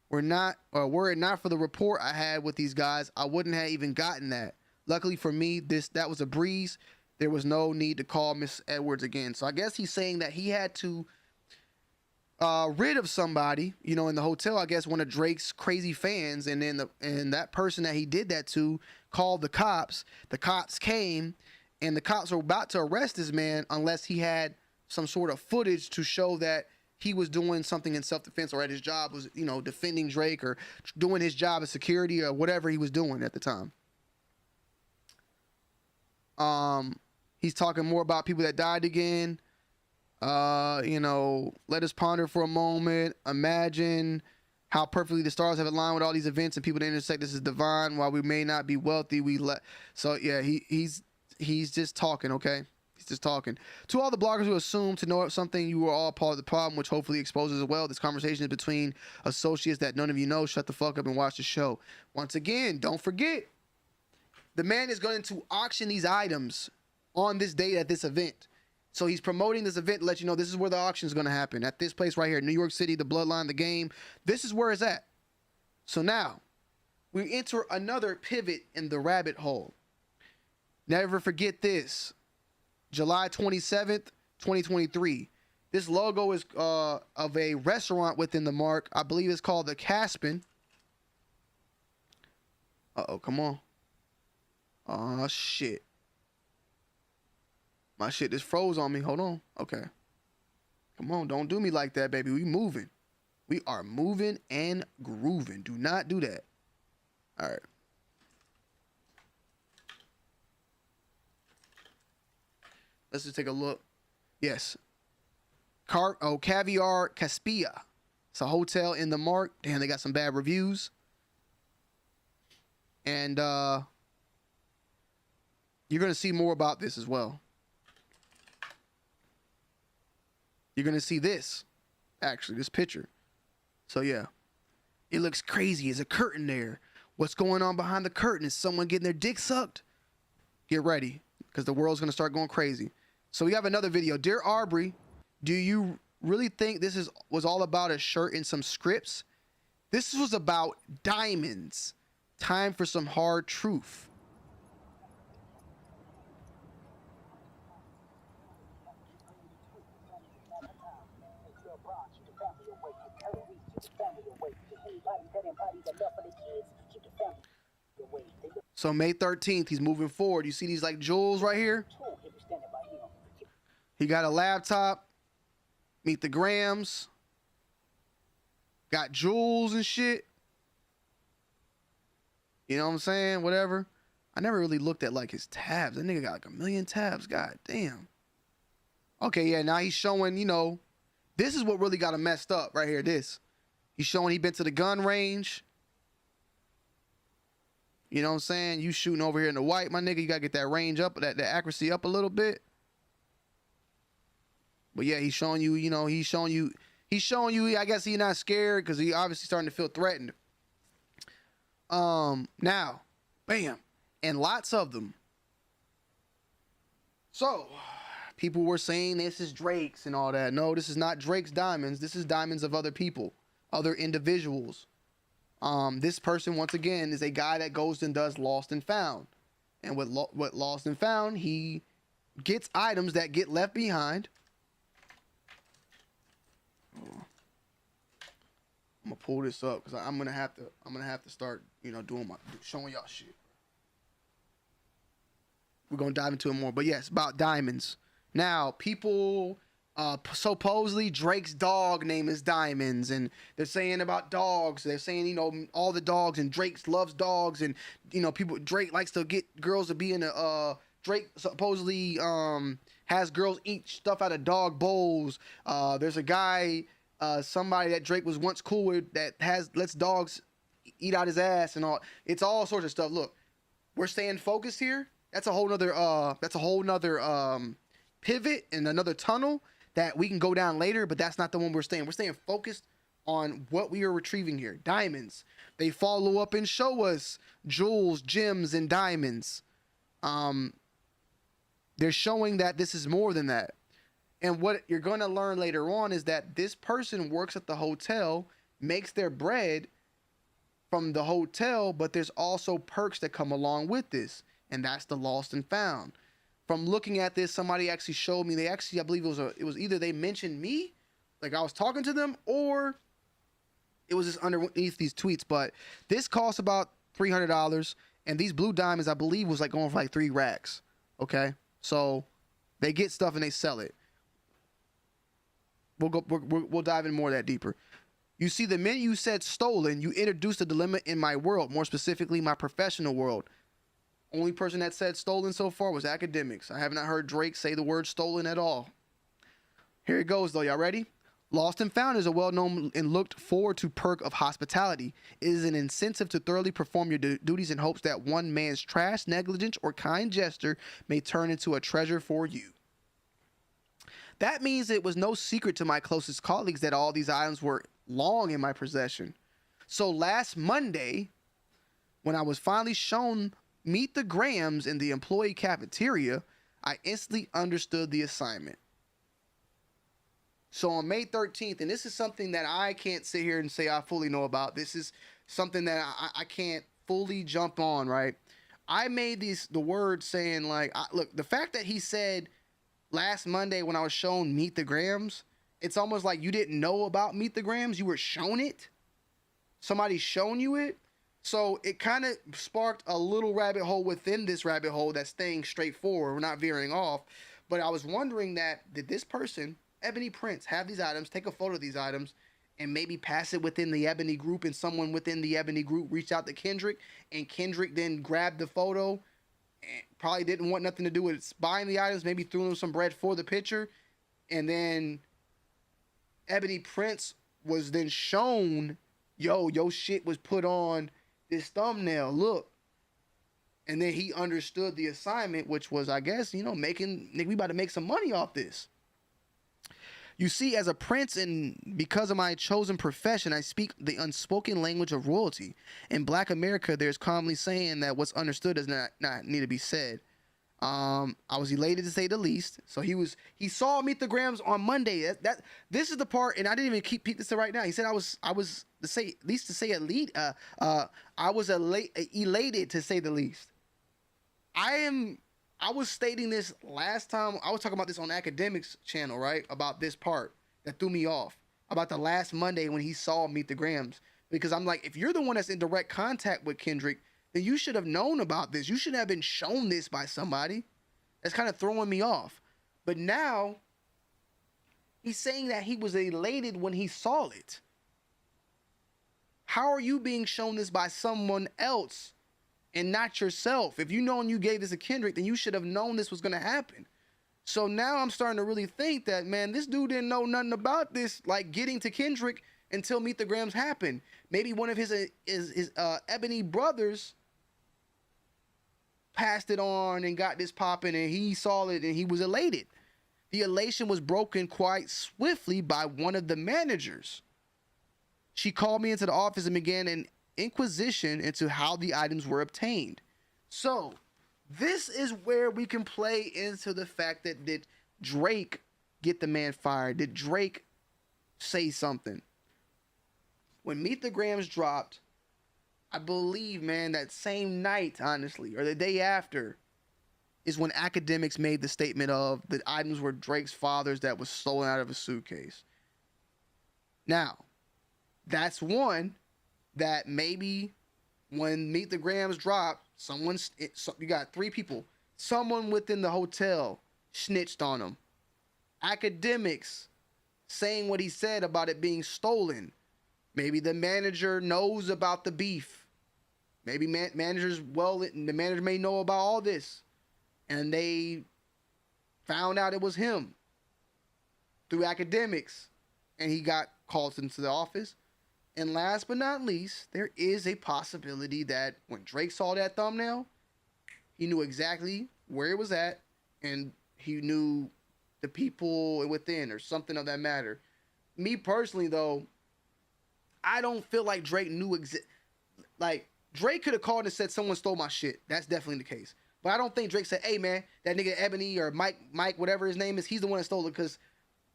Were it not for the rapport I had with these guys, I wouldn't have even gotten that. Luckily for me, that was a breeze. There was no need to call Miss Edwards again. So I guess he's saying that he had to rid of somebody, in the hotel. I guess one of Drake's crazy fans, and then that person that he did that to called the cops. The cops came, and the cops were about to arrest this man unless he had some sort of footage to show that he was doing something in self-defense, or at his job was, defending Drake, or doing his job as security, or whatever he was doing at the time. He's talking more about people that died again. Let us ponder for a moment. Imagine how perfectly the stars have aligned with all these events and people that intersect. This is divine. While we may not be wealthy, So yeah, he's just talking, okay? He's just talking. To all the bloggers who assume to know something, you are all part of the problem, which hopefully exposes as well. This conversation is between associates that none of you know. Shut the fuck up and watch the show. Once again, don't forget, the man is going to auction these items on this date at this event. So he's promoting this event to let you know this is where the auction is going to happen, at this place right here, New York City, the Bloodline, the game. This is where it's at. So now we enter another pivot in the rabbit hole. Never forget this. July 27th, 2023. This logo is of a restaurant within the mark. I believe it's called the Caspin. Uh-oh, come on. Oh, shit. My shit just froze on me. Hold on. Okay. Come on, don't do me like that, baby. We moving. We are moving and grooving. Do not do that. All right. Let's just take a look. Yes. Caviar Caspia. It's a hotel in the mark. Damn, they got some bad reviews. And you're going to see more about this as well. You're going to see this. Actually, this picture. So, yeah. It looks crazy. There's a curtain there. What's going on behind the curtain? Is someone getting their dick sucked? Get ready, because the world's going to start going crazy. So we have another video. Dear Aubrey, do you really think this was all about a shirt and some scripts? This was about diamonds. Time for some hard truth. So May 13th, he's moving forward. You see these like jewels right here? He got a laptop, Meet the Grams, got jewels and shit. You know what I'm saying? Whatever. I never really looked at like his tabs. That nigga got like 1 million tabs. God damn. Okay, yeah, now he's showing, you know, this is what really got him messed up right here. This. He's showing he been to the gun range. You know what I'm saying? You shooting over here in the white, my nigga. You gotta get that range up, that accuracy up a little bit. But yeah, he's showing you, you know, he's showing you, I guess he's not scared because he obviously starting to feel threatened. Now, bam, and lots of them. So, people were saying this is Drake's and all that. No, this is not Drake's diamonds. This is diamonds of other people, other individuals. This person, once again, is a guy that goes and does lost and found. And with lost and found, he gets items that get left behind. I'm gonna pull this up because I'm gonna have to start, you know, showing y'all shit. We're gonna dive into it more, but yes, about diamonds. Now, people, supposedly Drake's dog name is Diamonds, and they're saying about dogs. They're saying, you know, all the dogs, and Drake loves dogs, and you know, Drake likes to get girls to be in a. Drake supposedly has girls eat stuff out of dog bowls. There's a guy. Somebody that Drake was once cool with that lets dogs eat out his ass and all. It's all sorts of stuff. Look, we're staying focused here. That's a whole nother pivot and another tunnel that we can go down later, but that's not the one we're staying. We're staying focused on what we are retrieving here. Diamonds. They follow up and show us jewels, gems, and diamonds. They're showing that this is more than that. And what you're going to learn later on is that this person works at the hotel, makes their bread from the hotel, but there's also perks that come along with this. And that's the lost and found. From looking at this, somebody actually showed me, I believe it was either they mentioned me, like I was talking to them, or it was just underneath these tweets. But this costs about $300, and these blue diamonds, I believe, was like going for like 3 racks. Okay? So they get stuff and they sell it. We'll dive in more of that deeper. You see, the minute you said stolen, you introduced a dilemma in my world, more specifically my professional world. Only person that said stolen so far was academics. I have not heard Drake say the word stolen at all. Here it goes though, y'all ready? Lost and found is a well-known and looked forward to perk of hospitality. It is an incentive to thoroughly perform your duties in hopes that one man's trash, negligence, or kind gesture may turn into a treasure for you. That means it was no secret to my closest colleagues that all these items were long in my possession. So last Monday, when I was finally shown Meet the Grams in the employee cafeteria, I instantly understood the assignment. So on May 13th, and this is something that I can't sit here and say I fully know about. This is something that I can't fully jump on, right? I made the word saying like, look, the fact that he said last Monday when I was shown Meet the Grams, it's almost like you didn't know about Meet the Grams. You were shown it. Somebody's shown you it. So it kind of sparked a little rabbit hole within this rabbit hole that's staying straightforward. We're not veering off. But I was wondering that, did this person, Ebony Prince, have these items, take a photo of these items, and maybe pass it within the Ebony group, and someone within the Ebony group reached out to Kendrick, and Kendrick then grabbed the photo, and probably didn't want nothing to do with buying the items, maybe threw him some bread for the picture, and then Ebony Prince was then shown, yo shit was put on this thumbnail, look. And then he understood the assignment, which was, I guess, you know, we about to make some money off this. You see, as a prince, and because of my chosen profession, I speak the unspoken language of royalty. In Black America, there's commonly saying that what's understood does not need to be said. I was elated to say the least. So he saw Meet the Grams on Monday. This is the part, and I didn't even keep this to right now. He said I was elated to say the least. I was stating this last time. I was talking about this on Academics channel, right? About this part that threw me off. About the last Monday when he saw Meet the Grams. Because I'm like, if you're the one that's in direct contact with Kendrick, then you should have known about this. You should have been shown this by somebody. That's kind of throwing me off. But now he's saying that he was elated when he saw it. How are you being shown this by someone else and not yourself? If you known you gave this to Kendrick, then you should have known this was going to happen. So now I'm starting to really think that, man, this dude didn't know nothing about this, like getting to Kendrick until Meet the Grams happened. Maybe one of his Ebony brothers passed it on and got this popping, and he saw it and he was elated. The elation was broken quite swiftly by one of the managers. She called me into the office and began an inquisition into how the items were obtained. So this is where we can play into the fact that did Drake get the man fired? Did Drake say something? When Meet the Grams dropped, I believe, man, that same night, honestly, or the day after, is when Academics made the statement of the items were Drake's father's that was stolen out of a suitcase. Now, that's one that maybe when Meet the Grams dropped, you got 3 people. Someone within the hotel snitched on him. Academics saying what he said about it being stolen. Maybe the manager knows about the beef. Maybe the manager may know about all this. And they found out it was him through Academics. And he got called into the office. And last but not least, there is a possibility that when Drake saw that thumbnail, he knew exactly where it was at, and he knew the people within or something of that matter. Me personally, though, I don't feel like Drake knew like Drake could have called and said someone stole my shit. That's definitely the case. But I don't think Drake said, hey, man, that nigga Ebony or Mike, whatever his name is, he's the one that stole it, because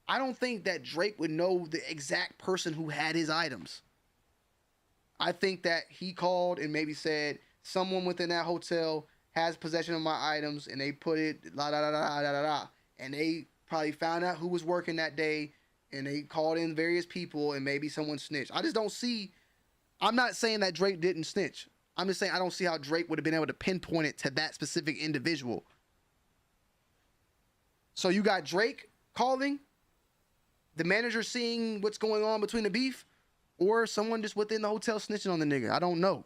I don't think that Drake would know the exact person who had his items. I think that he called and maybe said someone within that hotel has possession of my items, and they put it la da da da da da da, and they probably found out who was working that day, and they called in various people, and maybe someone snitched. I just don't see. I'm not saying that Drake didn't snitch. I'm just saying I don't see how Drake would have been able to pinpoint it to that specific individual. So you got Drake calling, the manager seeing what's going on between the beef, or someone just within the hotel snitching on the nigga. I don't know.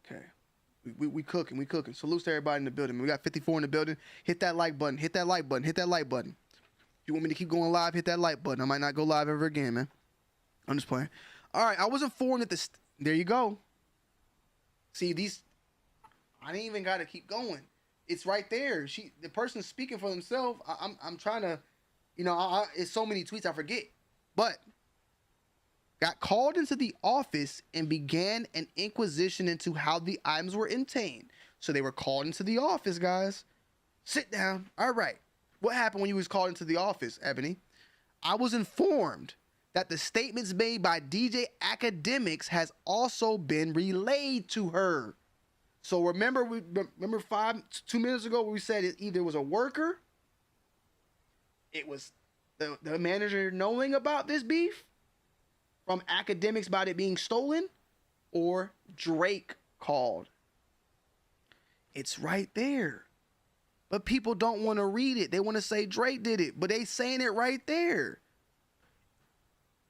Okay. We cooking. Salutes to everybody in the building. We got 54 in the building. Hit that like button. Hit that like button. If you want me to keep going live, hit that like button. I might not go live ever again, man. I'm just playing. All right. I was informed that this. There you go. See, I didn't even got to keep going. It's right there. The person's speaking for themselves. I'm trying to, it's so many tweets I forget. But got called into the office and began an inquisition into how the items were obtained. So they were called into the office, guys. Sit down. All right. What happened when you was called into the office, Ebony? I was informed that the statements made by DJ Academics has also been relayed to her. So remember 2 minutes ago where we said it either was a worker, it was the manager knowing about this beef from Academics about it being stolen, or Drake called. It's right there. But people don't want to read it. They want to say Drake did it, but they saying it right there.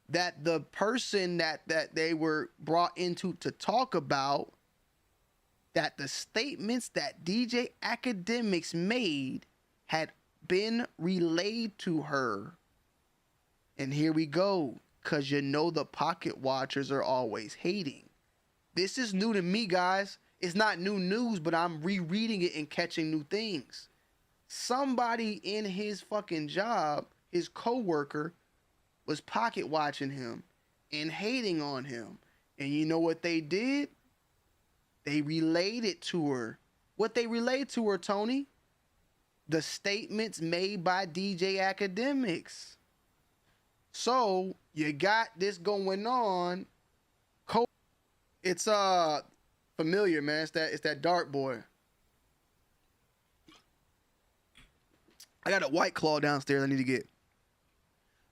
That the person that they were brought into to talk about, that the statements that DJ Academics made had been relayed to her. And here we go, because the pocket watchers are always hating. This is new to me, guys. It's not new news, but I'm rereading it and catching new things. Somebody in his fucking job, his coworker, was pocket watching him and hating on him. And you know what they did? They relayed it to her. What they relayed to her, Tony? The statements made by DJ Academics. So you got this going on. It's familiar, man. It's that dark boy. I got a White Claw downstairs I need to get.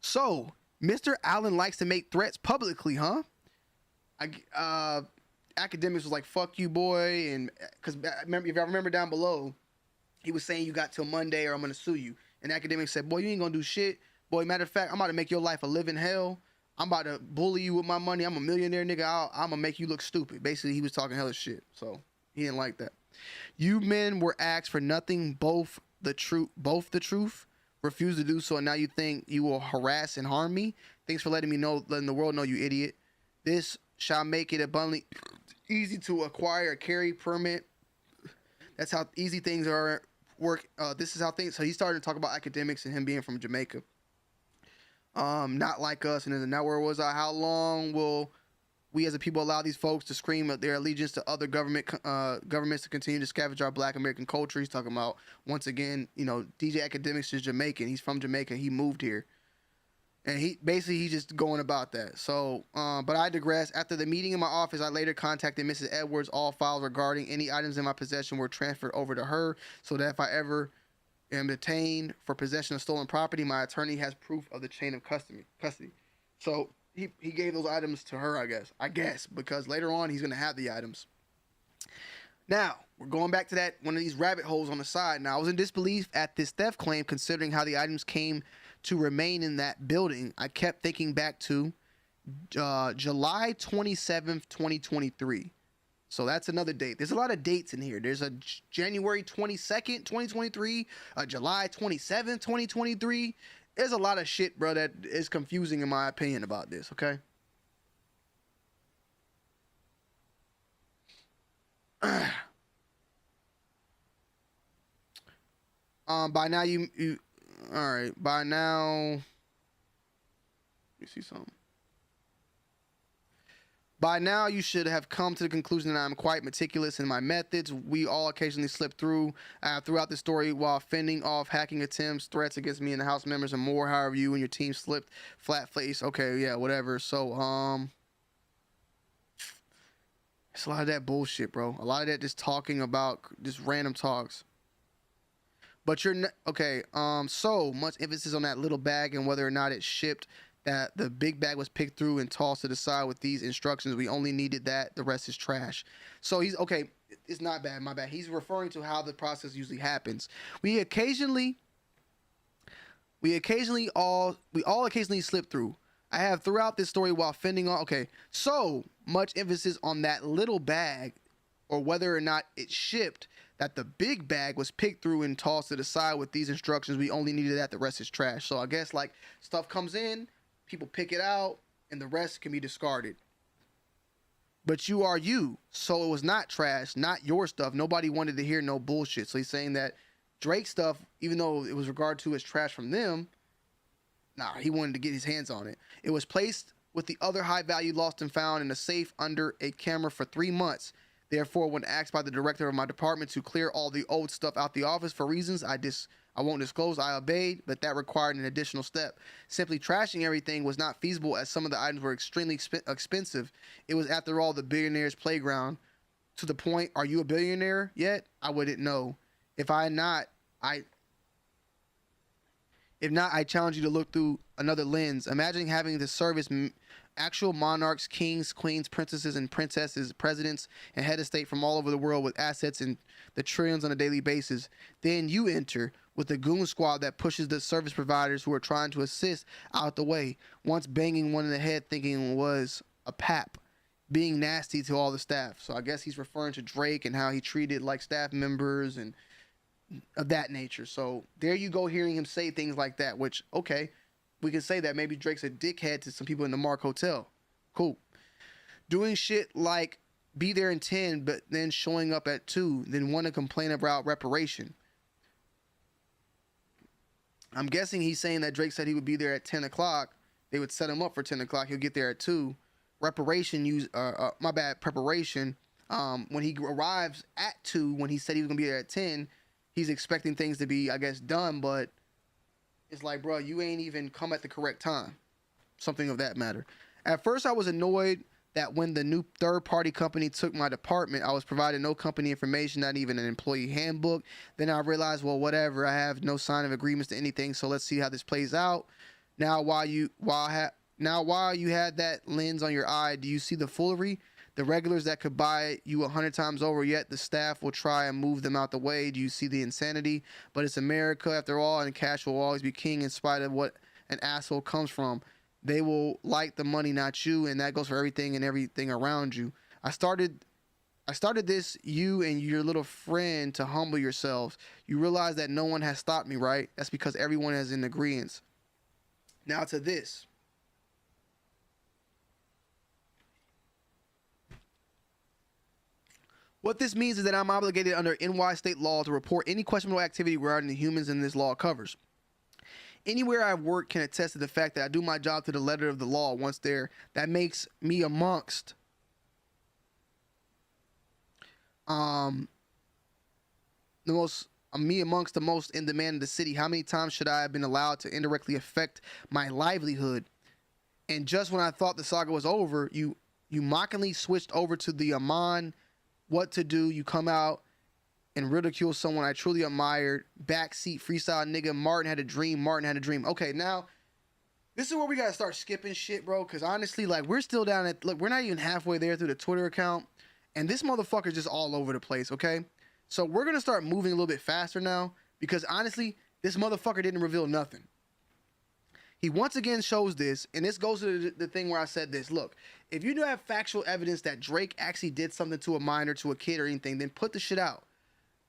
So, Mr. Allen likes to make threats publicly, huh? Academics was like, fuck you, boy. And because if I remember down below, he was saying you got till Monday or I'm going to sue you. And Academics said, boy, you ain't going to do shit. Boy, matter of fact, I'm about to make your life a living hell. I'm about to bully you with my money. I'm a millionaire, nigga. I'm going to make you look stupid. Basically, he was talking hella shit. So, he didn't like that. You men were asked for nothing, both the truth, refused to do so, and now you think you will harass and harm me? Thanks for letting the world know, you idiot. This shall make it abundantly easy to acquire a carry permit. That's how easy things are work. This is how things. So he started to talk about Academics and him being from Jamaica. Not like us. And then now where was I? How long will we as a people allow these folks to scream at their allegiance to other governments to continue to scavenge our Black American culture? He's talking about, once again, DJ Academics is Jamaican. He's from Jamaica. He moved here. And he's just going about that. So, but I digress. After the meeting in my office, I later contacted Mrs. Edwards. All files regarding any items in my possession were transferred over to her, so that if I ever am detained for possession of stolen property, my attorney has proof of the chain of custody. So he gave those items to her, I guess, because later on he's going to have the items. Now, we're going back to that one of these rabbit holes on the side. Now, I was in disbelief at this theft claim, considering how the items came to remain in that building. I kept thinking back to July 27th, 2023. So that's another date. There's a lot of dates in here. There's a January 22nd, 2023, a July 27th, 2023. There's a lot of shit, bro, that is confusing in my opinion about this, okay? By now you all right, by now let me see something. By now you should have come to the conclusion that I'm quite meticulous in my methods. We all occasionally slip through throughout the story while fending off hacking attempts, threats against me and the house members, and more. However, you and your team slipped flat face. Okay, yeah, whatever. So it's a lot of that bullshit, bro. A lot of that just talking about just random talks. But you're okay. So much emphasis on that little bag and whether or not it shipped. That the big bag was picked through and tossed to the side with these instructions. We only needed that. The rest is trash. So he's okay. It's not bad. My bad. He's referring to how the process usually happens. We all occasionally slip through. I have throughout this story while fending on. Okay, so much emphasis on that little bag, or whether or not it shipped. That the big bag was picked through and tossed to the side with these instructions. We only needed that. The rest is trash. So I guess like stuff comes in, people pick it out, and the rest can be discarded. But you are you, so it was not trash, not your stuff. Nobody wanted to hear no bullshit. So he's saying that Drake's stuff, even though it was regarded to as trash from them, nah, he wanted to get his hands on it. It was placed with the other high value lost and found in a safe under a camera for 3 months. Therefore, when asked by the director of my department to clear all the old stuff out the office for reasons I won't disclose, I obeyed, but that required an additional step. Simply trashing everything was not feasible as some of the items were extremely expensive. It was, after all, the billionaire's playground. To the point, are you a billionaire yet? I wouldn't know. If not, I challenge you to look through another lens. Imagine having to service actual monarchs, kings, queens, princesses, and princesses, presidents, and head of state from all over the world with assets in the trillions on a daily basis. Then you enter with the goon squad that pushes the service providers who are trying to assist out the way, once banging one in the head thinking it was a pap, being nasty to all the staff. So I guess he's referring to Drake and how he treated like staff members and of that nature. So there you go, hearing him say things like that, which, okay, we can say that maybe Drake's a dickhead to some people in the Mark Hotel. Cool. Doing shit like be there in 10, but then showing up at 2, then want to complain about reparation. I'm guessing he's saying that Drake said he would be there at 10 o'clock. They would set him up for 10 o'clock. He'll get there at 2. Preparation. When he arrives at 2, when he said he was going to be there at 10, he's expecting things to be, I guess, done, but it's like, bro, you ain't even come at the correct time. Something of that matter. At first, I was annoyed that when the new third-party company took my department, I was provided no company information, not even an employee handbook. Then I realized, well, whatever. I have no sign of agreements to anything, so let's see how this plays out. Now, while you had that lens on your eye, do you see the foolery? The regulars that could buy you 100 times over, yet the staff will try and move them out the way. Do you see the insanity? But it's America after all, and cash will always be king in spite of what an asshole comes from. They will like the money, not you, and that goes for everything and everything around you. I started this, you and your little friend, to humble yourselves. You realize that no one has stopped me, right? That's because everyone is in agreement. Now to this. What this means is that I'm obligated under NY state law to report any questionable activity regarding the humans in this law covers. Anywhere I work can attest to the fact that I do my job to the letter of the law once there. That makes me amongst the most in demand of the city. How many times should I have been allowed to indirectly affect my livelihood? And just when I thought the saga was over, you mockingly switched over to the Amon what to do. You come out and ridicule someone I truly admired. Backseat freestyle nigga. Martin had a dream. Okay, now this is where we gotta start skipping shit, bro. Cause honestly, like, we're still down at, look, we're not even halfway there through the Twitter account, and this motherfucker's just all over the place. Okay, so we're gonna start moving a little bit faster now, because honestly, this motherfucker didn't reveal nothing. He once again shows this, and this goes to the thing where I said this. Look, if you do have factual evidence that Drake actually did something to a minor, to a kid or anything, then put the shit out.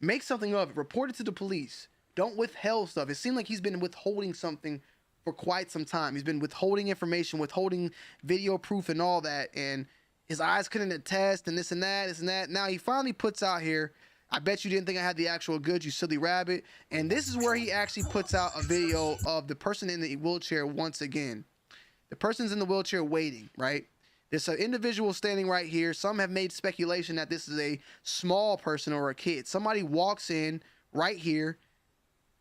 Make something of it. Report it to the police. Don't withhold stuff. It seemed like he's been withholding something for quite some time. He's been withholding information, withholding video proof and all that, and his eyes couldn't attest, and this and that. Now he finally puts out here, I bet you didn't think I had the actual goods, you silly rabbit. And this is where he actually puts out a video of the person in the wheelchair once again. The person's in the wheelchair waiting, right? There's an individual standing right here. Some have made speculation that this is a small person or a kid. Somebody walks in right here,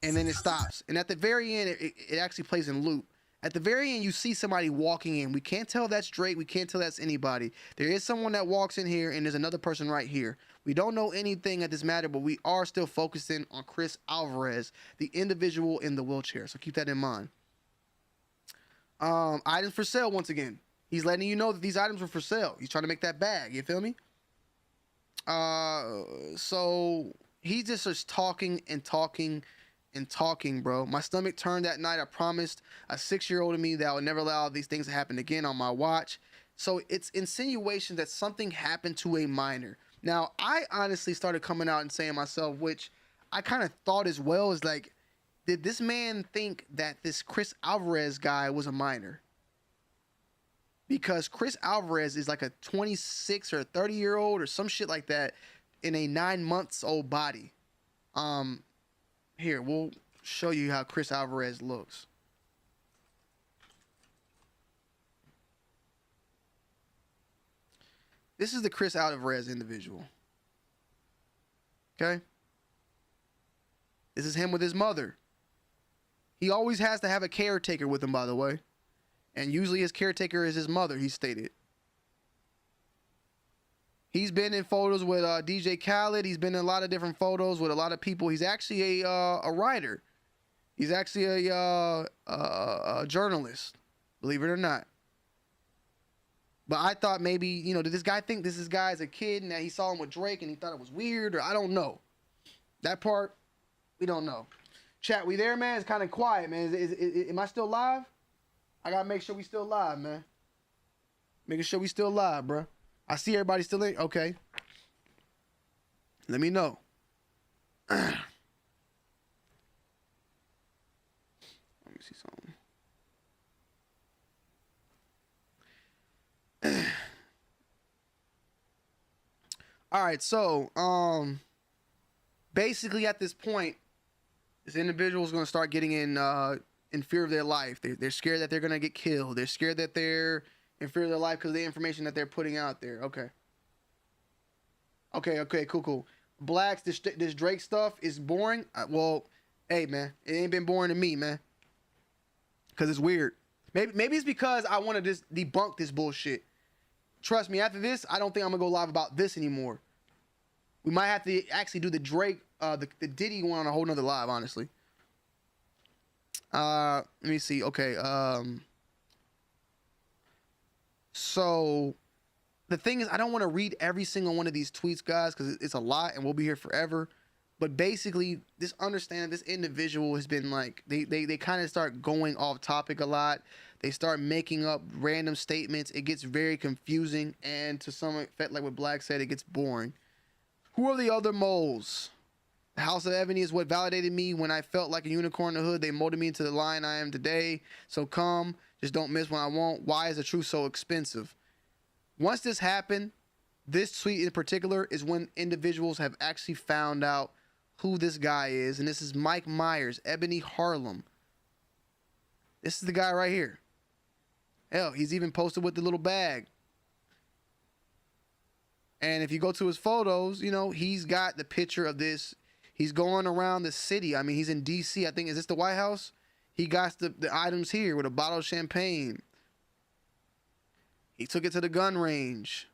and then it stops. And at the very end, it actually plays in loop. At the very end, you see somebody walking in. We can't tell that's Drake. We can't tell that's anybody. There is someone that walks in here, and there's another person right here. We don't know anything at this matter, but we are still focusing on Chris Alvarez, the individual in the wheelchair. So keep that in mind. Items for sale once again. He's letting you know that these items were for sale. He's trying to make that bag. You feel me? So he just starts talking and talking and talking, bro. My stomach turned that night. I promised a 6-year-old to me that I would never allow these things to happen again on my watch. So it's insinuation that something happened to a minor. Now, I honestly started coming out and saying myself, which I kind of thought as well, is like, did this man think that this Chris Alvarez guy was a minor? Because Chris Alvarez is like a 26 or 30-year-old or some shit like that in a 9-month-old body. Here, we'll show you how Chris Alvarez looks. This is the Chris Alvarez individual. Okay? This is him with his mother. He always has to have a caretaker with him, by the way. And usually his caretaker is his mother, he stated. He's been in photos with DJ Khaled. He's been in a lot of different photos with a lot of people. He's actually a writer. He's actually a journalist, believe it or not. But I thought maybe, you know, did this guy think this guy is a kid and that he saw him with Drake and he thought it was weird? Or I don't know. That part, we don't know. Chat, we there, man? It's kind of quiet, man. Am I still live? I gotta make sure we still live, man. Making sure we still live, bro. I see everybody still in. Okay. Let me know. Let me see something. All right, so basically at this point, this individual is going to start getting in fear of their life. They're scared that they're going to get killed. They're scared that they're in fear of their life because of the information that they're putting out there. Okay, cool. Blacks, this Drake stuff is boring. Well, hey, man, it ain't been boring to me, man, because it's weird. Maybe it's because I want to just debunk this bullshit. Trust me, after this, I don't think I'm gonna go live about this anymore. We might have to actually do the Drake, the Diddy one on a whole nother live, honestly. Let me see. Okay. So the thing is, I don't want to read every single one of these tweets, guys, because it's a lot, and we'll be here forever. But basically, this individual has been like, they kind of start going off topic a lot. They start making up random statements. It gets very confusing, and to some effect, like what Black said, it gets boring. Who are the other moles? The House of Ebony is what validated me when I felt like a unicorn in the hood. They molded me into the lion I am today. So come, just don't miss when I want. Why is the truth so expensive? Once this happened, this tweet in particular is when individuals have actually found out who this guy is. And this is Mike Myers, Ebony Harlem. This is the guy right here. Hell, he's even posted with the little bag. And if you go to his photos, you know, he's got the picture of this. He's going around the city. I mean, he's in D.C. I think, is this the White House? He got the items here with a bottle of champagne. He took it to the gun range.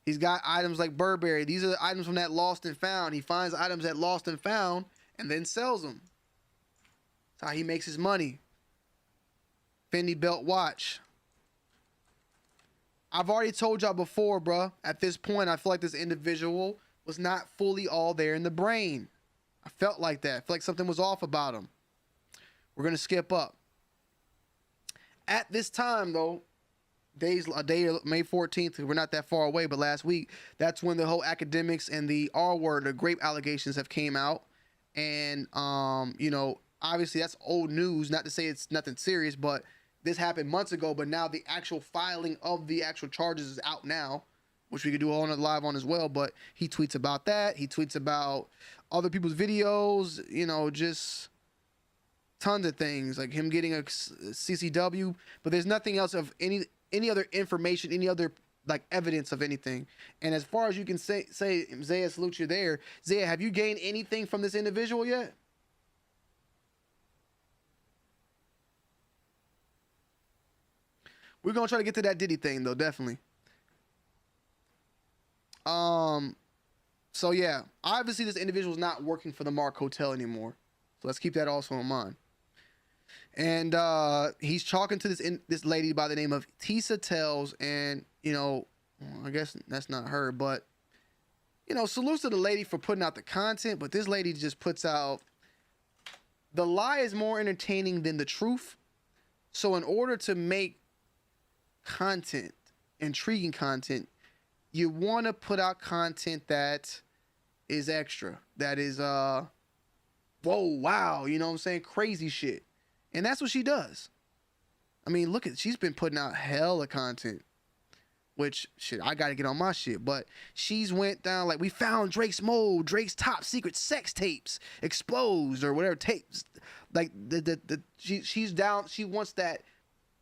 He's got items like Burberry. These are the items from that Lost and Found. He finds items at Lost and Found and then sells them. That's how he makes his money. Fendi belt watch. I've already told y'all before, bruh. At this point, I feel like this individual was not fully all there in the brain. I felt like that. I feel like something was off about him. We're going to skip up. At this time, though, May 14th, we're not that far away, but last week, that's when the whole academics and the R word, the grape allegations have came out. And, you know, obviously that's old news, not to say it's nothing serious, but this happened months ago, but now the actual filing of the actual charges is out now, which we could do a whole nother live on as well. But he tweets about that. He tweets about other people's videos, you know, just tons of things, like him getting a CCW, but there's nothing else of any other information, any other like evidence of anything. And as far as you can say, Zaya, salute you there. Zaya, have you gained anything from this individual yet? We're gonna try to get to that Diddy thing though, definitely. So yeah, obviously this individual is not working for the Mark Hotel anymore. So let's keep that also in mind. And he's talking to this lady by the name of Tisa Tells, and you know, I guess that's not her, but you know, salutes to the lady for putting out the content, but this lady just puts out, the lie is more entertaining than the truth. So in order to make content, intriguing content, you want to put out content that is extra, that is whoa, wow, you know what I'm saying, crazy shit. And that's what she does. I mean, look at, she's been putting out hella content, which shit, I gotta get on my shit. But she's went down like, we found Drake's mold, Drake's top secret sex tapes exposed, or whatever tapes. Like she's down. She wants that.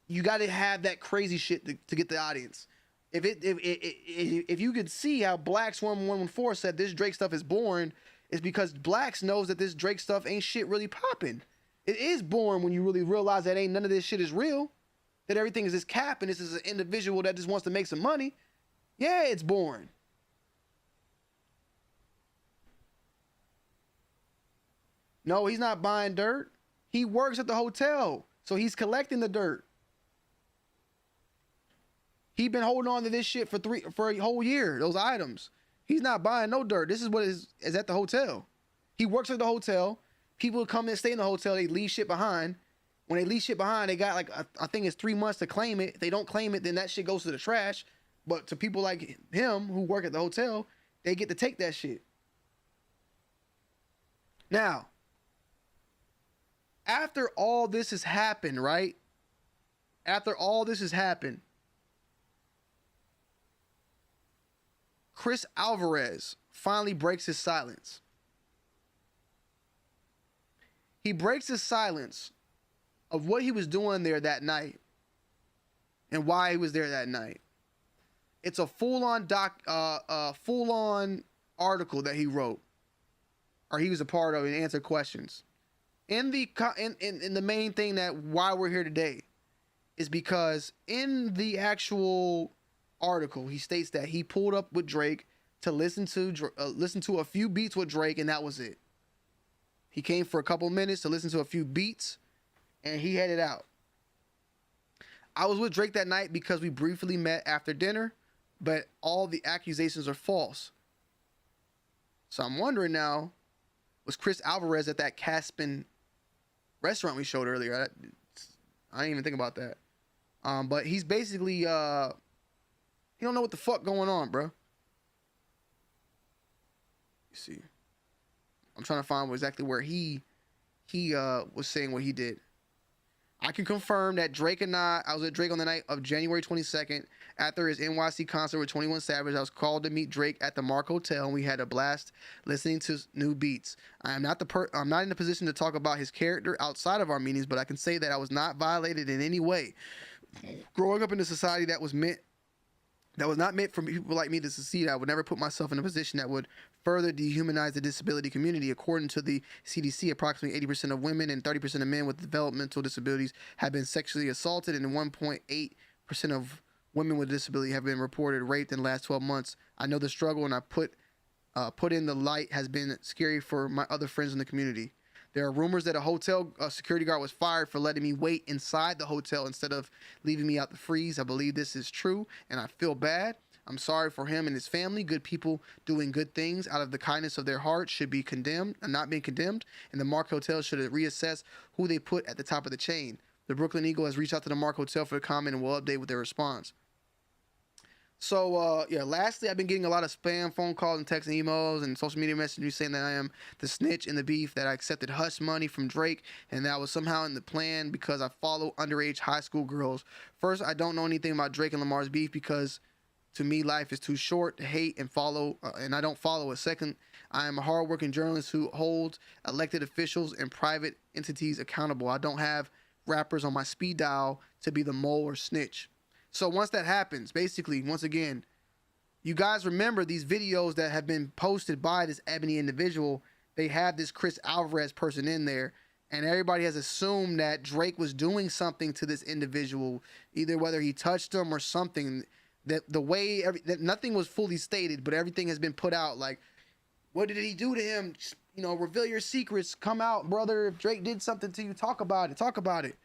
You got to have that crazy shit to get the audience. If you could see how Black's 1114 said this Drake stuff is boring, it's because Blacks knows that this Drake stuff ain't shit really popping. It is boring when you really realize that ain't none of this shit is real. That everything is this cap and this is an individual that just wants to make some money. Yeah, it's boring. No, he's not buying dirt. He works at the hotel, so he's collecting the dirt. He been holding on to this shit for a whole year, those items. He's not buying no dirt. This is what is at the hotel. He works at the hotel. People come and stay in the hotel. They leave shit behind. When they leave shit behind, they got like, I think it's 3 months to claim it. If they don't claim it, then that shit goes to the trash. But to people like him who work at the hotel, they get to take that shit. Now, after all this has happened, right? After all this has happened, Chris Alvarez finally breaks his silence. He breaks his silence of what he was doing there that night and why he was there that night. It's a full-on full-on article that he wrote, or he was a part of, and answered questions. In the main thing that why we're here today, is because in the actual article, he states that he pulled up with Drake to listen to a few beats with Drake, and that was it. He came for a couple minutes to listen to a few beats, and he headed out. I was with Drake that night because we briefly met after dinner, but all the accusations are false. So I'm wondering now, was Chris Alvarez at that Caspin restaurant we showed earlier? I didn't even think about that. But he's basically, he don't know what the fuck going on, bro. You see, I'm trying to find exactly where he was saying what he did. I can confirm that I was with Drake on the night of January 22nd after his NYC concert with 21 Savage. I was called to meet Drake at the Mark Hotel, and we had a blast listening to new beats. I'm not in a position to talk about his character outside of our meetings, but I can say that I was not violated in any way. Growing up in a society that was not meant for people like me to succeed, I would never put myself in a position that would further dehumanize the disability community. According to the CDC, approximately 80% of women and 30% of men with developmental disabilities have been sexually assaulted, and 1.8% of women with disability have been reported raped in the last 12 months. I know the struggle, and I put in the light has been scary for my other friends in the community. There are rumors that a hotel security guard was fired for letting me wait inside the hotel instead of leaving me out the freeze. I believe this is true, and I feel bad. I'm sorry for him and his family. Good people doing good things out of the kindness of their heart should be condemned and not being condemned, and the Mark Hotel should reassess who they put at the top of the chain. The Brooklyn Eagle has reached out to the Mark Hotel for a comment and will update with their response. So, lastly, I've been getting a lot of spam phone calls and text and emails and social media messages saying that I am the snitch in the beef, that I accepted hush money from Drake, and that was somehow in the plan because I follow underage high school girls. First, I don't know anything about Drake and Lamar's beef because, to me, life is too short to hate and follow, and I don't follow it. Second, I am a hardworking journalist who holds elected officials and private entities accountable. I don't have rappers on my speed dial to be the mole or snitch. So once that happens, basically, once again, you guys remember these videos that have been posted by this Ebony individual. They have this Chris Alvarez person in there, and everybody has assumed that Drake was doing something to this individual, either whether he touched him or something. That the way that nothing was fully stated, but everything has been put out. Like, what did he do to him? You know, reveal your secrets. Come out, brother. If Drake did something to you, talk about it. Talk about it.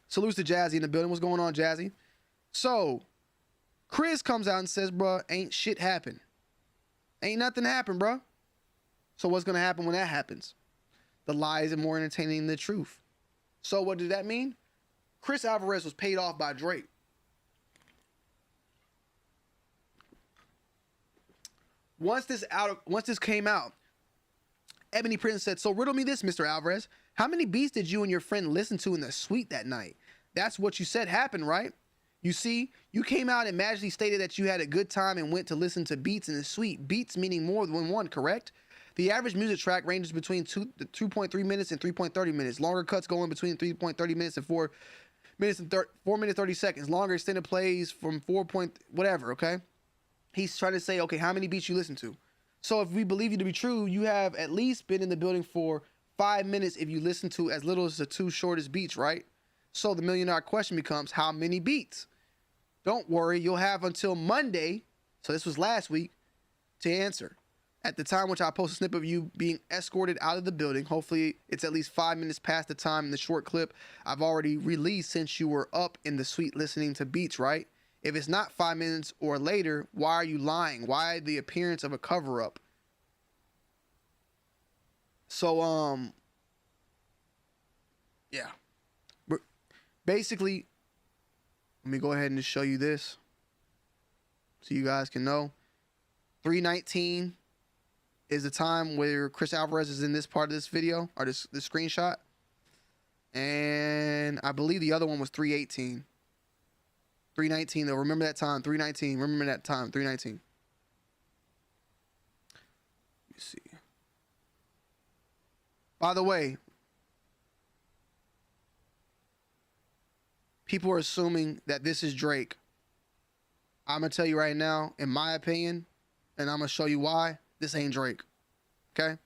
Salutes to Jazzy in the building. What's going on, Jazzy? So, Chris comes out and says, bruh, ain't shit happened. Ain't nothing happened, bruh. So what's going to happen when that happens? The lies are more entertaining than the truth. So what did that mean? Chris Alvarez was paid off by Drake. Once this came out, Ebony Prince said, so riddle me this, Mr. Alvarez. How many beats did you and your friend listen to in the suite that night? That's what you said happened, right? You see, you came out and magically stated that you had a good time and went to listen to beats in the suite. Beats meaning more than one, correct? The average music track ranges between 2.3 minutes and 3.30 minutes. Longer cuts go in between 3.30 minutes and 4 minutes 30 seconds. Longer extended plays from 4 whatever, okay? He's trying to say, okay, how many beats you listen to? So if we believe you to be true, you have at least been in the building for 5 minutes if you listen to as little as the two shortest beats, right? So the $1 million question becomes, how many beats? Don't worry, you'll have until Monday, so this was last week, to answer. At the time which I post a snip of you being escorted out of the building, hopefully it's at least 5 minutes past the time in the short clip I've already released since you were up in the suite listening to beats, right? If it's not 5 minutes or later, why are you lying? Why the appearance of a cover-up? So, yeah. Basically, let me go ahead and just show you this so you guys can know. 3:19 is the time where Chris Alvarez is in this part of this video, or this screenshot. And I believe the other one was 3:18. 3:19 though. Remember that time. 3:19. Remember that time. 3:19. Let me see. By the way, people are assuming that this is Drake. I'm going to tell you right now, in my opinion, and I'm going to show you why, this ain't Drake. Okay?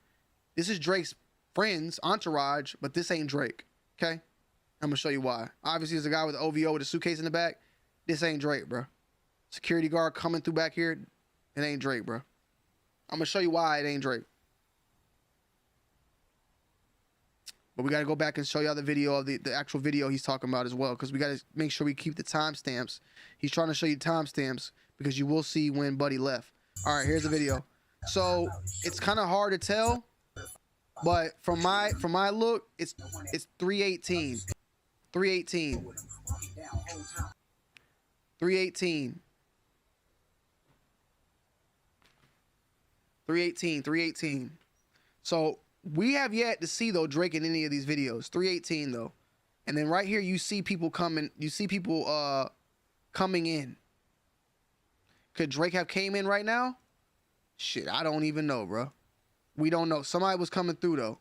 This is Drake's friends, entourage, but this ain't Drake. Okay? I'm gonna show you why. Obviously, there's a guy with an OVO with a suitcase in the back. This ain't Drake, bro. Security guard coming through back here. It ain't Drake, bro. I'm gonna show you why it ain't Drake. But we gotta go back and show y'all the video of the actual video he's talking about as well, because we gotta make sure we keep the timestamps. He's trying to show you timestamps because you will see when Buddy left. All right, here's the video. So it's kind of hard to tell, but from my look, it's 318. 318. 318. 318. 318. So we have yet to see though Drake in any of these videos. 318 though. And then right here you see people coming, coming in. Could Drake have came in right now? Shit, I don't even know, bro. We don't know. Somebody was coming through though.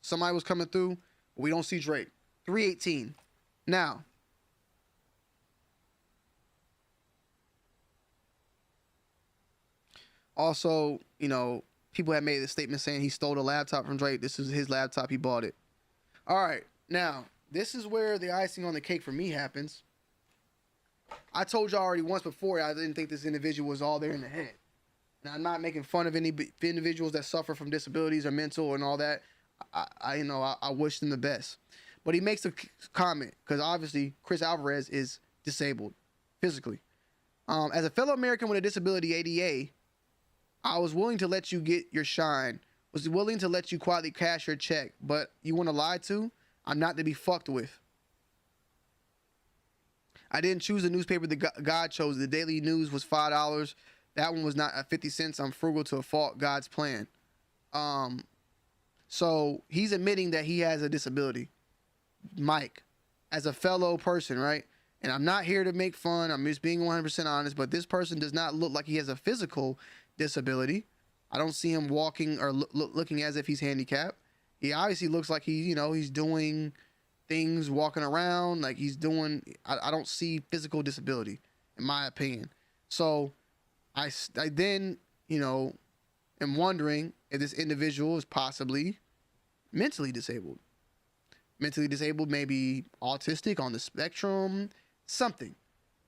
Somebody was coming through, but we don't see Drake. 318. Now, also, you know, people have made a statement saying he stole the laptop from Drake. This is his laptop. He bought it. All right. Now, this is where the icing on the cake for me happens. I told you already once before I didn't think this individual was all there in the head. Now, I'm not making fun of any individuals that suffer from disabilities or mental and all that. I wish them the best. But he makes a comment because obviously Chris Alvarez is disabled physically. As a fellow American with a disability, ADA, I was willing to let you get your shine. Was willing to let you quietly cash your check. But you want to lie to? I'm not to be fucked with. I didn't choose the newspaper that God chose. The Daily News was $5. That one was not at 50 cents. I'm frugal to a fault. God's plan. So he's admitting that he has a disability. Mike, as a fellow person, right? And I'm not here to make fun. I'm just being 100% honest. But this person does not look like he has a physical disability. I don't see him walking or looking as if he's handicapped. He obviously looks like he's doing things, walking around like he's doing. I don't see physical disability, in my opinion. So I then, am wondering if this individual is possibly mentally disabled. Mentally disabled, maybe autistic, on the spectrum, something.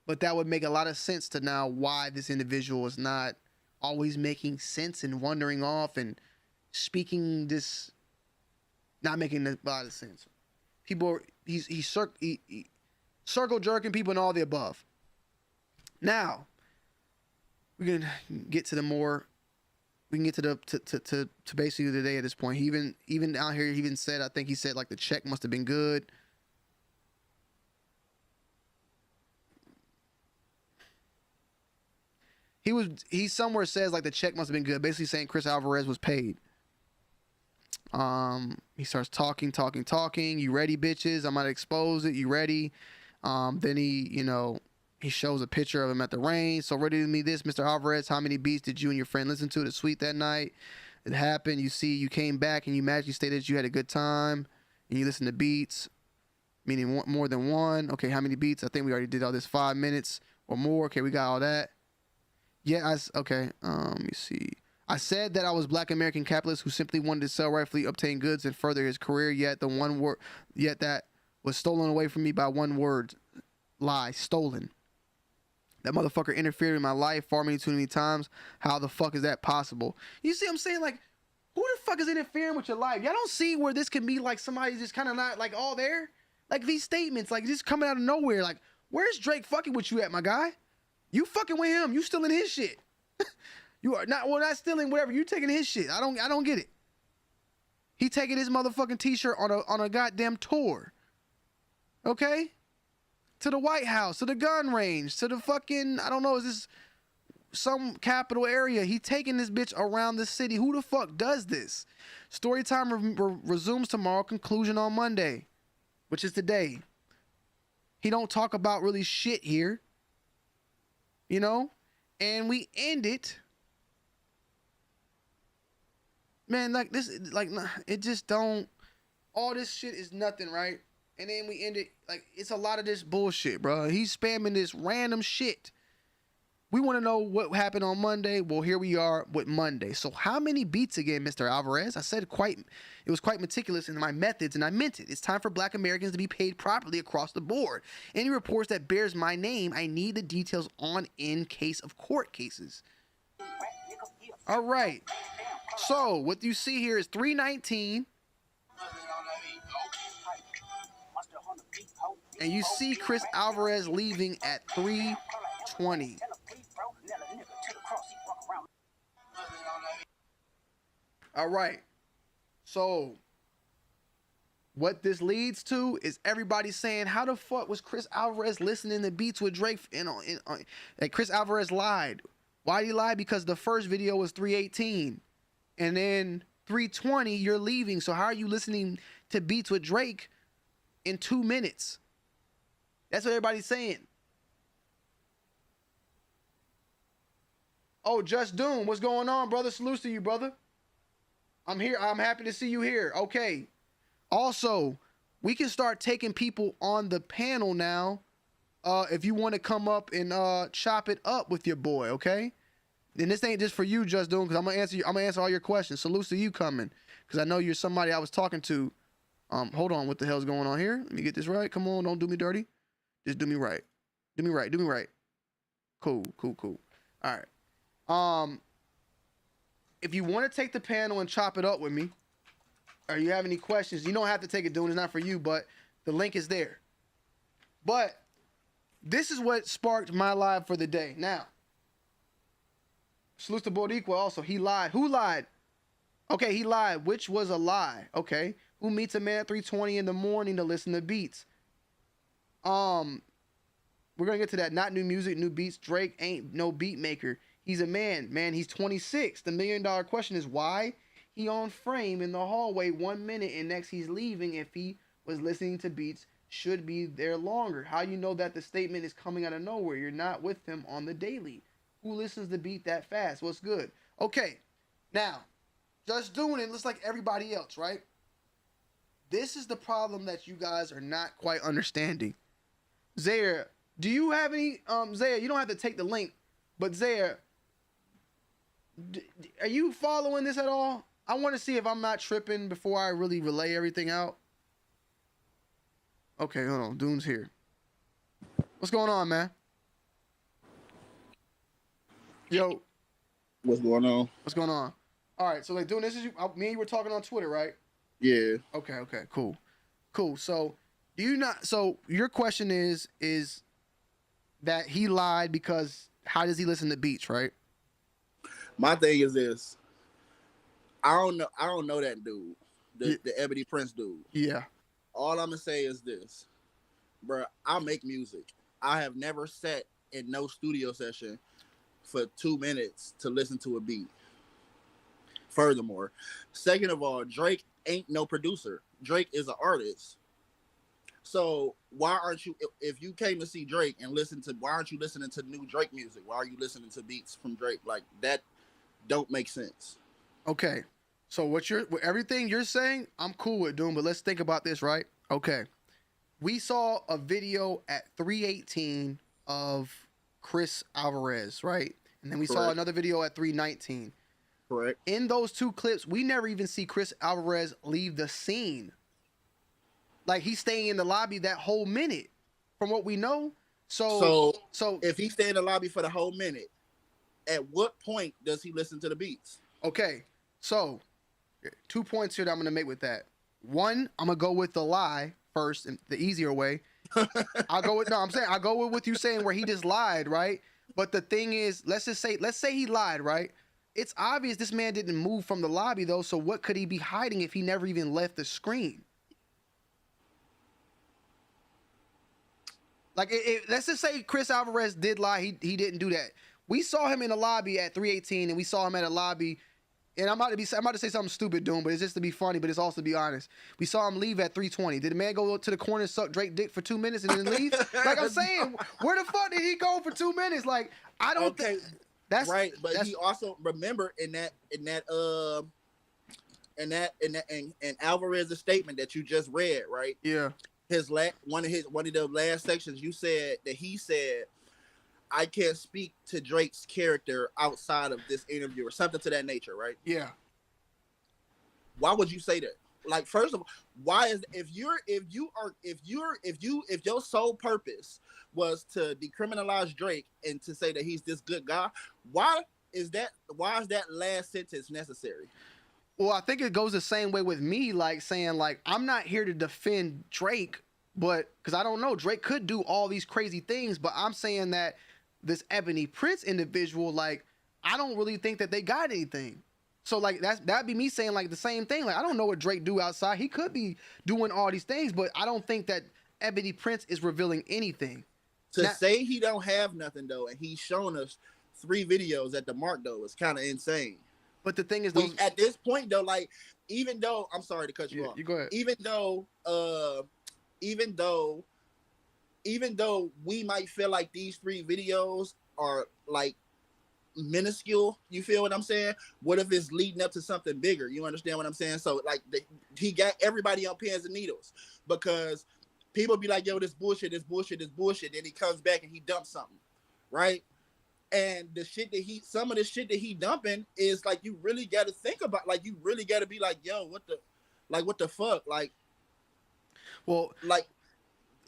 But that would make a lot of sense to now why this individual is not always making sense and wandering off and speaking this, not making a lot of sense. People, he's circle jerking people and all the above. Now, we're gonna get to the more. We can get to the to basically the day at this point. He even out here, he even said, I think he said like the check must have been good. He somewhere says like the check must have been good, basically saying Chris Alvarez was paid. He starts talking. You ready, bitches? I'm gonna expose it. You ready? Then he shows a picture of him at the range. So ready to meet this, Mr. Alvarez. How many beats did you and your friend listen to the suite that night? It happened. You came back and you magically stated you had a good time and you listened to beats, meaning more than one. Okay, how many beats? I think we already did all this. 5 minutes or more. Okay, we got all that. Yeah, okay. Let me see. I said that I was black American capitalist who simply wanted to sell, rightfully obtain goods and further his career. Yet that was stolen away from me by one word, lie, stolen. That motherfucker interfered in my life far too many times. How the fuck is that possible? You see what I'm saying? Like, who the fuck is interfering with your life? Y'all don't see where this can be like somebody just kind of not like all there? Like these statements, like just coming out of nowhere. Like, where's Drake fucking with you at, my guy? You fucking with him. You stealing his shit. You are not stealing whatever. You taking his shit. I don't get it. He taking his motherfucking t-shirt on a goddamn tour. Okay? To the White House, to the gun range, to the fucking, I don't know, is this some capital area? He taking this bitch around the city. Who the fuck does this? Story time resumes tomorrow, conclusion on Monday, which is today. He don't talk about really shit here. And we end it. Man, like this, like, it just don't, all this shit is nothing, right? And then we end it, like, it's a lot of this bullshit, bro. He's spamming this random shit. We want to know what happened on Monday. Well, here we are with Monday. So how many beats again, Mr. Alvarez? I said it was quite meticulous in my methods, and I meant it. It's time for Black Americans to be paid properly across the board. Any reports that bears my name, I need the details on in case of court cases. All right. So what you see here is 319. And you see Chris Alvarez leaving at 320. All right. So what this leads to is everybody saying, how the fuck was Chris Alvarez listening to beats with Drake? Like Chris Alvarez lied. Why did he lie? Because the first video was 318. And then 320, you're leaving. So how are you listening to beats with Drake in 2 minutes? That's what everybody's saying. Oh, Just Doom, what's going on, brother? Salutes to you, brother. I'm here. I'm happy to see you here. Okay. Also, we can start taking people on the panel now. If you want to come up and chop it up with your boy, okay? And this ain't just for you, Just Doom, because I'm gonna answer all your questions. Salutes to you coming, because I know you're somebody I was talking to. Hold on, what the hell's going on here? Let me get this right. Come on, don't do me dirty. Just do me right. Do me right. Do me right. Cool. All right. If you want to take the panel and chop it up with me, or you have any questions, you don't have to take it, Doom. It's not for you, but the link is there. But this is what sparked my live for the day. Now, salute to Boricua also. He lied. Who lied? Okay, he lied, which was a lie. Okay. Who meets a man at 3:20 in the morning to listen to beats? We're gonna get to that. Not new music, new beats. Drake ain't no beat maker. He's a man. He's 26. The $1 million question is why he on frame in the hallway 1 minute and next he's leaving if he was listening to beats should be there longer. How you know that the statement is coming out of nowhere? You're not with him on the daily. Who listens to beat that fast? What's good? Okay, now just doing it looks like everybody else, right? This is the problem that you guys are not quite understanding. Zaire, do you have any Zaire, you don't have to take the link, but Zaire, are you following this at all? I want to see if I'm not tripping before I really relay everything out. Okay, hold on. Doom's here. What's going on, man? Yo. What's going on? What's going on? All right, so like, Doom, this is me and you were talking on Twitter, right? Yeah. Okay, cool. So, do you not? So your question is that he lied because how does he listen to beats, right? My thing is this. I don't know that dude, the Ebony Prince dude. Yeah. All I'm gonna say is this, bro. I make music. I have never sat in no studio session for 2 minutes to listen to a beat. Furthermore, second of all, Drake ain't no producer. Drake is an artist. So why aren't you, if you came to see Drake and why aren't you listening to new Drake music? Why are you listening to beats from Drake? Like, that don't make sense. Okay. So everything you're saying, I'm cool with, Doom, but let's think about this, right? Okay. We saw a video at 3:18 of Chris Alvarez, right? And then we saw another video at 3:19. Correct. In those two clips, we never even see Chris Alvarez leave the scene. Like, he's staying in the lobby that whole minute, from what we know. So if he stay in the lobby for the whole minute, at what point does he listen to the beats? Okay, so 2 points here that I'm gonna make with that. One, I'm gonna go with the lie first, and the easier way. I'll go with what you saying where he just lied, right? But the thing is, let's say he lied, right? It's obvious this man didn't move from the lobby though, so what could he be hiding if he never even left the screen? Like, let's just say Chris Alvarez did lie. He didn't do that. We saw him in the lobby at 3:18, and we saw him at a lobby. And I'm about to say something stupid, Doom, but it's just to be funny, but it's also to be honest. We saw him leave at 3:20. Did the man go to the corner and suck Drake dick for 2 minutes and then leave? Like, I'm saying, where the fuck did he go for 2 minutes? Like, I don't think that's right. But he also, remember in Alvarez's statement that you just read, right? Yeah. One of the last sections, you said that he said, I can't speak to Drake's character outside of this interview or something to that nature, right? Yeah. Why would you say that? Like, first of all, why is if your sole purpose was to decriminalize Drake and to say that he's this good guy, why is that last sentence necessary? Well, I think it goes the same way with me, like saying like I'm not here to defend Drake, but because I don't know, Drake could do all these crazy things, but I'm saying that this Ebony Prince individual, like I don't really think that they got anything. So like that'd be me saying like the same thing. Like I don't know what Drake do outside. He could be doing all these things, but I don't think that Ebony Prince is revealing anything. To say he don't have nothing though, and he's shown us 3 videos at the mark though, is kind of insane. But the thing is, at this point though, like even though I'm sorry to cut you off, you go ahead. Even though we might feel like these 3 videos are like minuscule, you feel what I'm saying? What if it's leading up to something bigger? You understand what I'm saying? So like he got everybody on pins and needles because people be like, yo, this bullshit. Then he comes back and he dumps something, right? And some of the shit that he dumping is like, you really got to think about, like, you really got to be like, yo, what the fuck? Like, well, like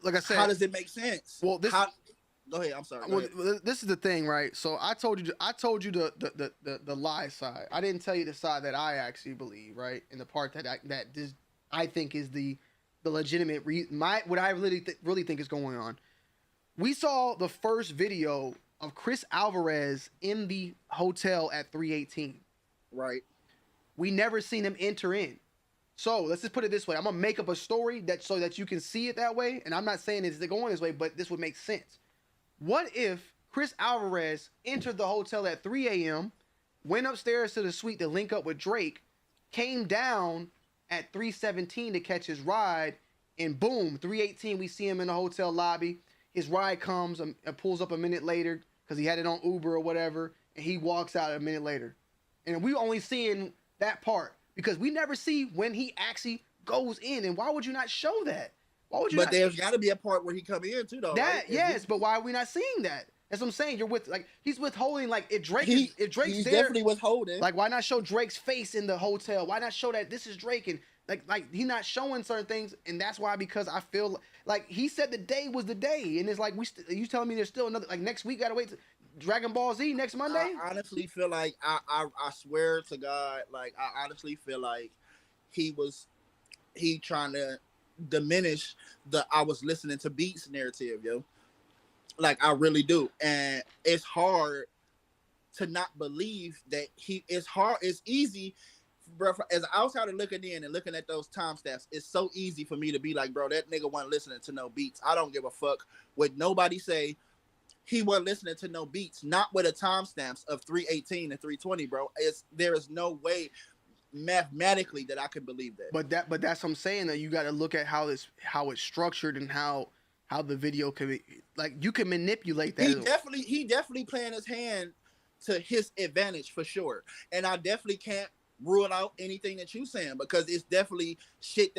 I said, how does it make sense? Well, go ahead. I'm sorry. Well, this is the thing, right? So I told you the lie side. I didn't tell you the side that I actually believe, right? And the part that I think is the legitimate what I really think is going on. We saw the first video of Chris Alvarez in the hotel at 318. Right. We never seen him enter in. So let's just put it this way. I'm gonna make up a story so that you can see it that way. And I'm not saying it's going this way, but this would make sense. What if Chris Alvarez entered the hotel at 3 a.m., went upstairs to the suite to link up with Drake, came down at 3:17 to catch his ride, and boom, 3:18 we see him in the hotel lobby. His ride comes and pulls up a minute later because he had it on Uber or whatever, and he walks out a minute later. And we only seeing that part because we never see when he actually goes in. And why would you not show that? Why would you? But there's got to be a part where he come in too, though. That right? Yes, but why are we not seeing that? That's what I'm saying. He's withholding. Like if Drake's he's there, definitely withholding. Like why not show Drake's face in the hotel? Why not show that this is Drake and like he's not showing certain things, and that's why, because I feel like he said the day was the day, and it's like you telling me there's still another, like next week gotta wait to Dragon Ball Z next Monday. I honestly feel like I swear to God, like I honestly feel like he trying to diminish the I was listening to beats narrative, yo. Like I really do, and it's hard to not believe that it's easy, bro. As an outsider looking in and looking at those timestamps, it's so easy for me to be like, bro, that nigga wasn't listening to no beats. I don't give a fuck what nobody say. He wasn't listening to no beats, not with a timestamps of 318 and 320, bro. There is no way mathematically that I can believe that. But that's what I'm saying, that you got to look at how it's structured and how the video can be, like, you can manipulate that. He definitely playing his hand to his advantage for sure. And I definitely can't rule out anything that you saying, because it's definitely shit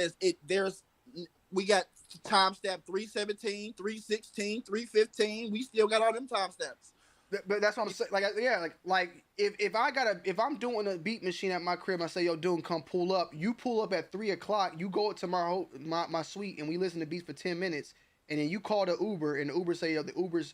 we got timestamp 317, 316, 315. We still got all them timestamps. But that's what I'm saying. Like if I'm doing a beat machine at my crib, I say, yo, dude, come pull up. You pull up at 3 o'clock. You go to my suite and we listen to beats for 10 minutes. And then you call the Uber, and the Uber say, yo, the Uber's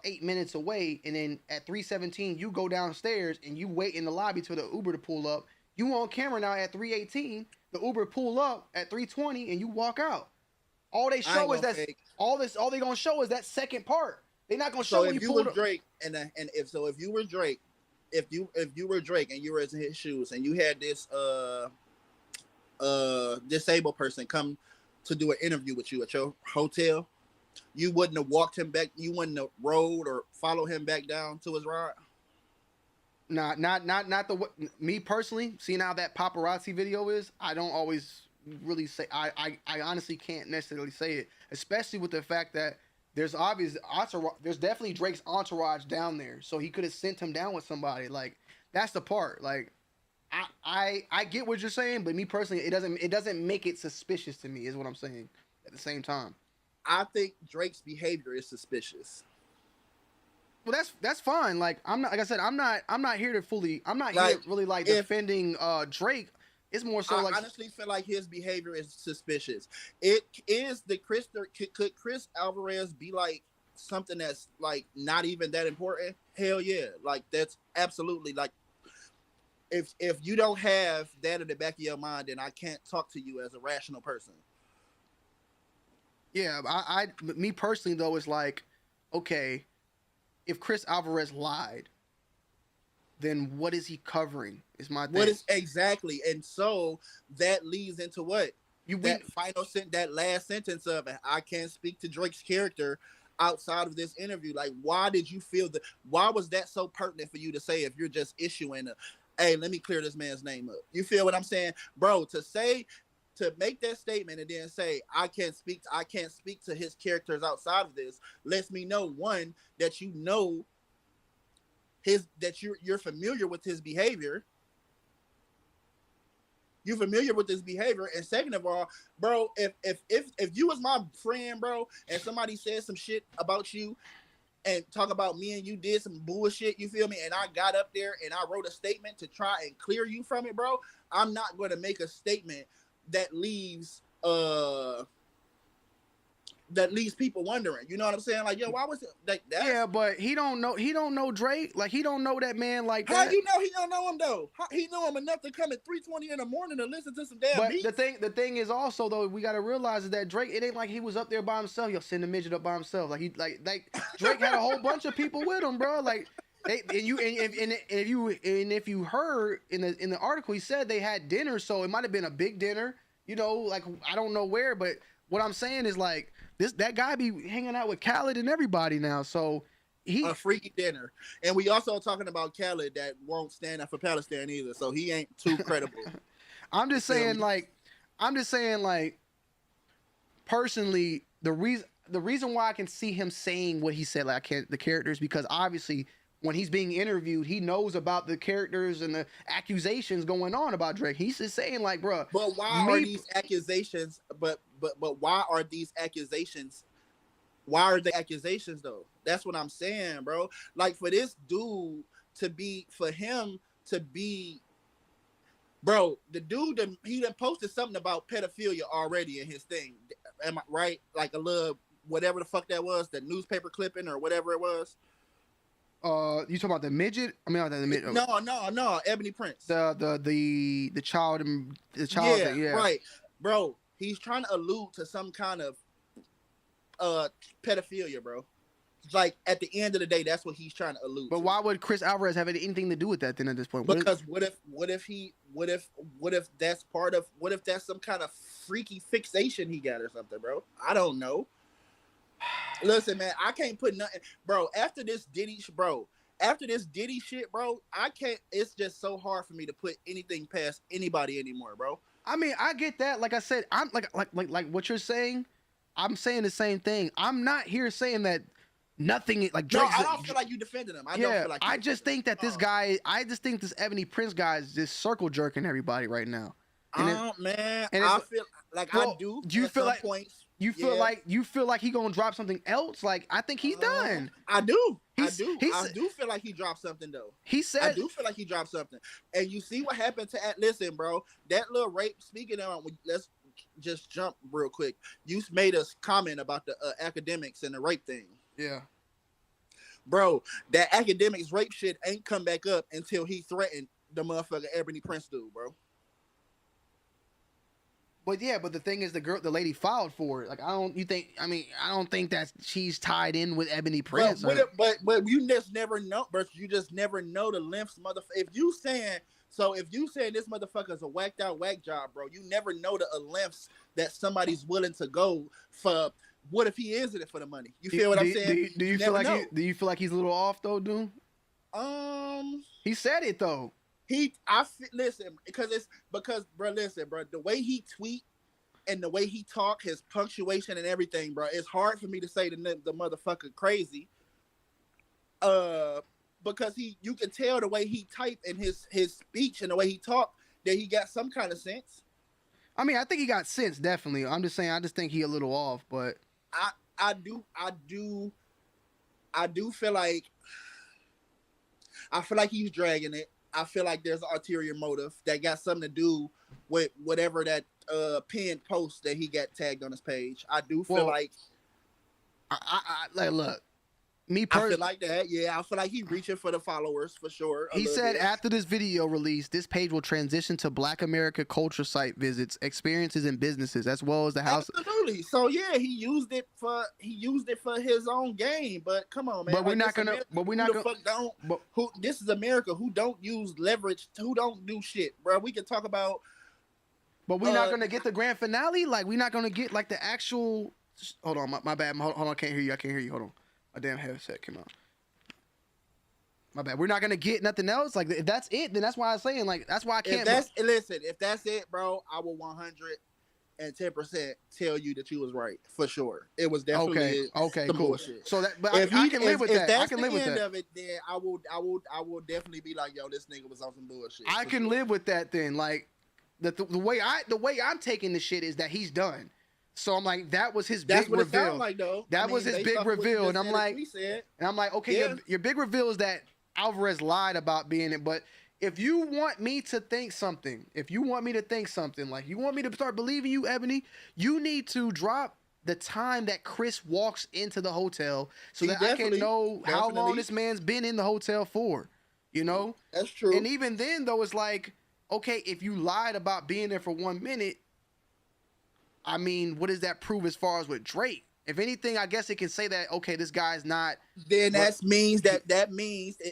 8 minutes away. And then at 3:17, you go downstairs and you wait in the lobby till the Uber to pull up. You on camera now at 3:18. The Uber pull up at 3:20, and you walk out. All they show is that all they gonna show is that second part. They're not gonna show if you were Drake, if you were Drake, if you were Drake and you were in his shoes and you had this disabled person come to do an interview with you at your hotel, you wouldn't have walked him back. You wouldn't have rode or followed him back down to his ride. Not me personally. Seeing how that paparazzi video is, I don't always really say. I honestly can't necessarily say it, especially with the fact that there's definitely Drake's entourage down there, so he could have sent him down with somebody. Like, that's the part. Like, I get what you're saying, but me personally, it doesn't make it suspicious to me, is what I'm saying. At the same time, I think Drake's behavior is suspicious. Well, that's fine. Like I'm not, like I said, I'm not here to fully, I'm not here Like really like if defending Drake. It's more so I like, honestly feel like his behavior is suspicious. It is the Chris. Could Chris Alvarez be like something that's like not even that important? Hell yeah! Like that's absolutely like if you don't have that in the back of your mind, then I can't talk to you as a rational person. yeah. Me personally though is like, okay, if Chris Alvarez lied, then what is he covering? Is my What thing. is exactly, and so that leads into what You we that that last sentence of it. I can't speak to Drake's character outside of this interview. Like, why did you feel that? Why was that so pertinent for you to say if you're just issuing a, hey, let me clear this man's name up? You feel what I'm saying, bro? To make that statement and then say I can't speak to his characters outside of this lets me know one that you know his that you're familiar with his behavior. You're familiar with this behavior, and second of all, bro, if you was my friend, bro, and somebody said some shit about you and talk about me and you did some bullshit, you feel me? And I got up there and I wrote a statement to try and clear you from it, bro. I'm not going to make a statement that leaves people wondering. You know what I'm saying? Like, yo, why was it like that? yeah, but he don't know Drake. Like he don't know that man like How that. you know he don't know him though? How, he know him enough to come at 3:20 in the morning to listen to some damn But beats. the thing is also though we gotta realize is that Drake, it ain't like he was up there by himself. He'll send a midget up by himself. Like he like Drake had a whole bunch of people with him, bro. Like they and if you heard in the article, he said they had dinner, so it might have been a big dinner. You know, like I don't know where, but what I'm saying is like that guy be hanging out with Khaled and everybody now. So he A freaky dinner. And we also talking about Khaled that won't stand up for Palestine either, so he ain't too credible. I'm You just feel saying me? like I'm just saying like personally the reason why I can see him saying what he said, like I can't the characters, because obviously when he's being interviewed, he knows about the characters and the accusations going on about Drake. He's just saying like, bro, But why are me, these accusations but why are these accusations why are they accusations though? That's what I'm saying, bro. Like for this dude to be for him to be bro, the dude he done posted something about pedophilia already in his thing. Am I right? Like a little whatever the fuck that was, the newspaper clipping or whatever it was. you talking about the midget? I mean, not the midget. No, Ebony Prince. The child and the child Yeah, that yeah. right, bro. He's trying to allude to some kind of pedophilia, bro. Like at the end of the day, that's what he's trying to allude But to. why would Chris Alvarez have anything to do with that then at this point? Because what if that's part of what if that's some kind of freaky fixation he got or something, bro? I don't know. Listen, man, I can't put nothing, bro. After this Diddy shit, bro, I can't. It's just so hard for me to put anything past anybody anymore, bro. I mean, I get that. Like I said, I'm like what you're saying. I'm saying the same thing. I'm not here saying that nothing like No, Drake's. I don't feel like you defending him. I don't Yeah, feel like I just think that this guy. I just think this Ebony Prince guy is just circle jerking everybody right now. Man, and I feel like I well, do. do you at feel some like points? you feel Yeah. like you feel like he gonna drop something else? Like I think he's done. I do. I He's- do. he's- I do feel like he dropped something though. He I said do feel like he dropped something. And you see what happened to listen, bro. That little rape. Speaking of, let's just jump real quick. You made us comment about the academics and the rape thing, yeah. bro. That academics rape shit ain't come back up until he threatened the motherfucker Ebony Prince dude, bro. But yeah, but the thing is, the lady filed for it. Like, I don't think that she's tied in with Ebony Prince. But you just never know. But you just never know the lengths, motherfucker. If you saying this motherfucker's a whacked out whack job, bro, you never know the lengths that somebody's willing to go for. What if he is in it for the money? You feel what I'm saying? Do you feel like do you feel like he's a little off though, dude? He said it though. Listen, because bro, listen, bro, the way he tweet and the way he talk, his punctuation and everything, bro, it's hard for me to say the motherfucker crazy. Because you can tell the way he type and his speech and the way he talk that he got some kind of sense. I mean, I think he got sense, definitely. I'm just saying, I just think he a little off, but I do I do feel like he's dragging it. I feel like there's an ulterior motive that got something to do with whatever that pinned post that he got tagged on his page. I do feel like like look, me I feel personally, like that. Yeah, I feel like he's reaching for the followers for sure. he said after this video release, this page will transition to Black America culture site visits, experiences, and businesses, as well as the house. Absolutely. So yeah, he used it for his own game. But come on, man. But we're not gonna. But we're not gonna. This is America. Who don't use leverage? Who don't do shit, bro? We can talk about. But we're not gonna get the grand finale. Like we're not gonna get like the actual. Hold on, my bad. Hold on, I can't hear you. I can't hear you. Hold on. My damn headset came out. My bad. We're not gonna get nothing else. Like if that's it, then that's why I'm saying like that's why I can't. Listen, if that's it, bro, I will 110% tell you that you was right for sure. It was definitely okay, cool. Bullshit. So that, but I can live with that. I can live with that. If that's the end of it, then I will definitely be like, yo, this nigga was on some bullshit. I can live with that then. Like the way I'm taking the shit is that he's done. So I'm like, that was his big reveal. That's what it sounds like, though. That was his big reveal, and I'm like, okay, your big reveal is that Alvarez lied about being it. But if you want me to think something, like you want me to start believing you, Ebony, you need to drop the time that Chris walks into the hotel so that I can know how long this man's been in the hotel for. You know? That's true. And even then, though, it's like, okay, if you lied about being there for 1 minute, I mean, what does that prove as far as with Drake? If anything, I guess it can say that, okay, this guy's not. Then that means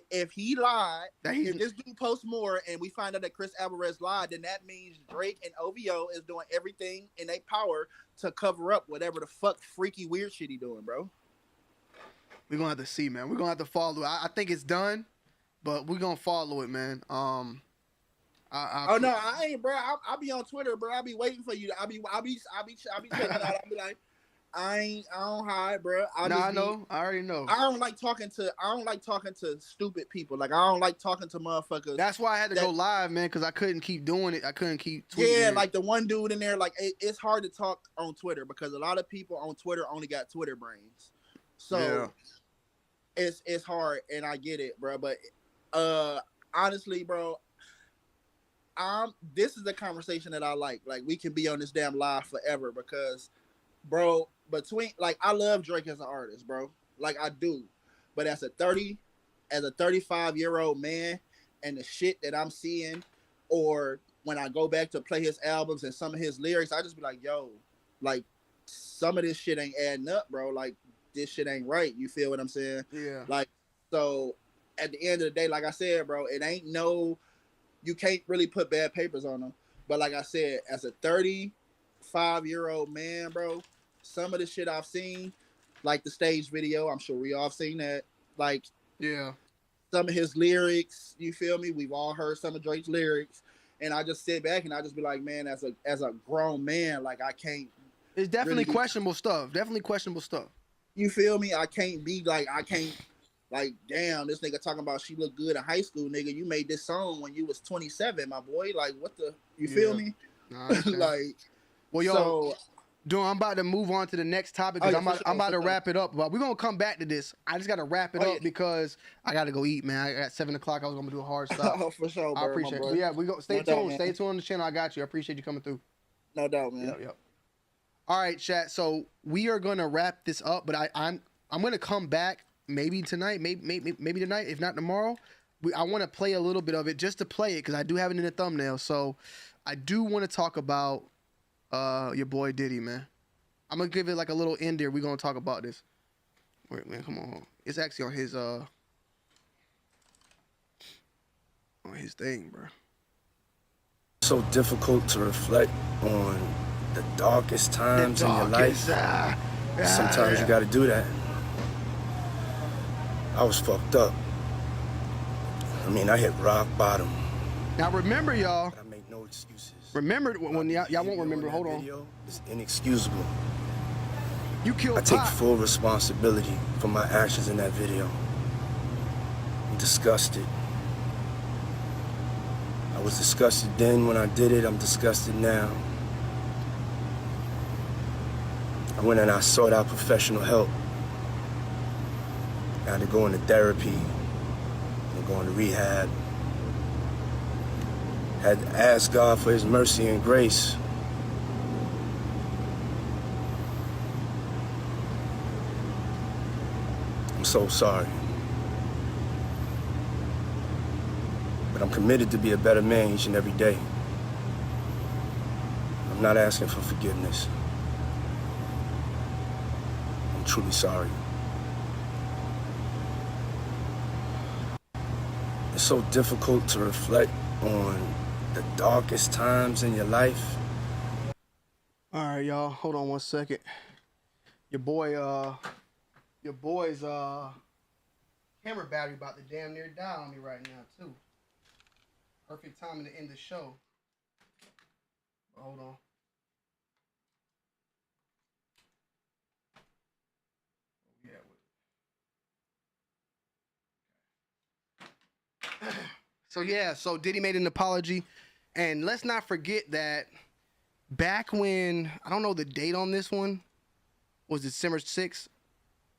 if he lied, if this dude posts more and we find out that Chris Alvarez lied, then that means Drake and OVO is doing everything in their power to cover up whatever the fuck freaky weird shit he doing, bro. We're going to have to see, man. We're going to have to follow it. I think it's done, but we're going to follow it, man. No, I ain't, bro. I'll be on Twitter, bro. I'll be waiting for you. I'll be checking out. I'll be like, I don't hide, bro. I know. I already know. I don't like talking to stupid people. Like I don't like talking to motherfuckers. That's why I had to go live, man, because I couldn't keep doing it. I couldn't keep tweeting. Yeah, like the one dude in there, like it's hard to talk on Twitter because a lot of people on Twitter only got Twitter brains. So it's hard, and I get it, bro. But honestly, bro, this is a conversation that I like. Like we can be on this damn live forever because, bro, I love Drake as an artist, bro. Like I do. But as a 35-year-old man and the shit that I'm seeing, or when I go back to play his albums and some of his lyrics, I just be like, yo, like some of this shit ain't adding up, bro. Like this shit ain't right. You feel what I'm saying? Yeah. Like, so at the end of the day, like I said, bro, it ain't you can't really put bad papers on them. But like I said, as a 35-year-old man, bro, some of the shit I've seen, like the stage video, I'm sure we all have seen that. Like, yeah, some of his lyrics, you feel me? We've all heard some of Drake's lyrics, and I just sit back and I just be like, man, as a grown man, like I can't. It's definitely really questionable stuff. Definitely questionable stuff. You feel me? I can't. Like, damn, this nigga talking about she look good in high school, nigga. You made this song when you was 27, my boy. Like, what the? You feel me? Nah, like, well, yo, I'm about to move on to the next topic because I'm about to wrap it up. But we're gonna come back to this. I just gotta wrap it up because I gotta go eat, man. At 7 o'clock, I was gonna do a hard stop. Oh, for sure, bro. I appreciate it. Yeah, we go. Stay tuned. Stay tuned on the channel. I got you. I appreciate you coming through. No doubt, man. Yep. All right, chat. So we are gonna wrap this up, but I'm gonna come back. Maybe tonight, maybe tonight, if not tomorrow. I want to play a little bit of it just to play it because I do have it in the thumbnail. So I do want to talk about your boy Diddy, man. I'm gonna give it like a little end there. We're gonna talk about this. Wait, man, come on. It's actually on his thing, bro. So difficult to reflect on the darkest times in your life. Sometimes you gotta do that. I was fucked up. I mean, I hit rock bottom. Now remember, y'all. I make no excuses. Remember when y'all won't remember. Hold on. It's inexcusable. You killed I take Pop. full responsibility for my actions in that video. I'm disgusted. I was disgusted then when I did it. I'm disgusted now. I went and I sought out professional help. I had to go into therapy and go into rehab. Had to ask God for his mercy and grace. I'm so sorry. But I'm committed to be a better man each and every day. I'm not asking for forgiveness. I'm truly sorry. It's so difficult to reflect on the darkest times in your life. All right, y'all. Hold on 1 second. Your boy's camera battery about to damn near die on me right now too. Perfect timing to end the show. But hold on. So Diddy made an apology, and let's not forget that back when, I don't know the date on this one, was December 6th.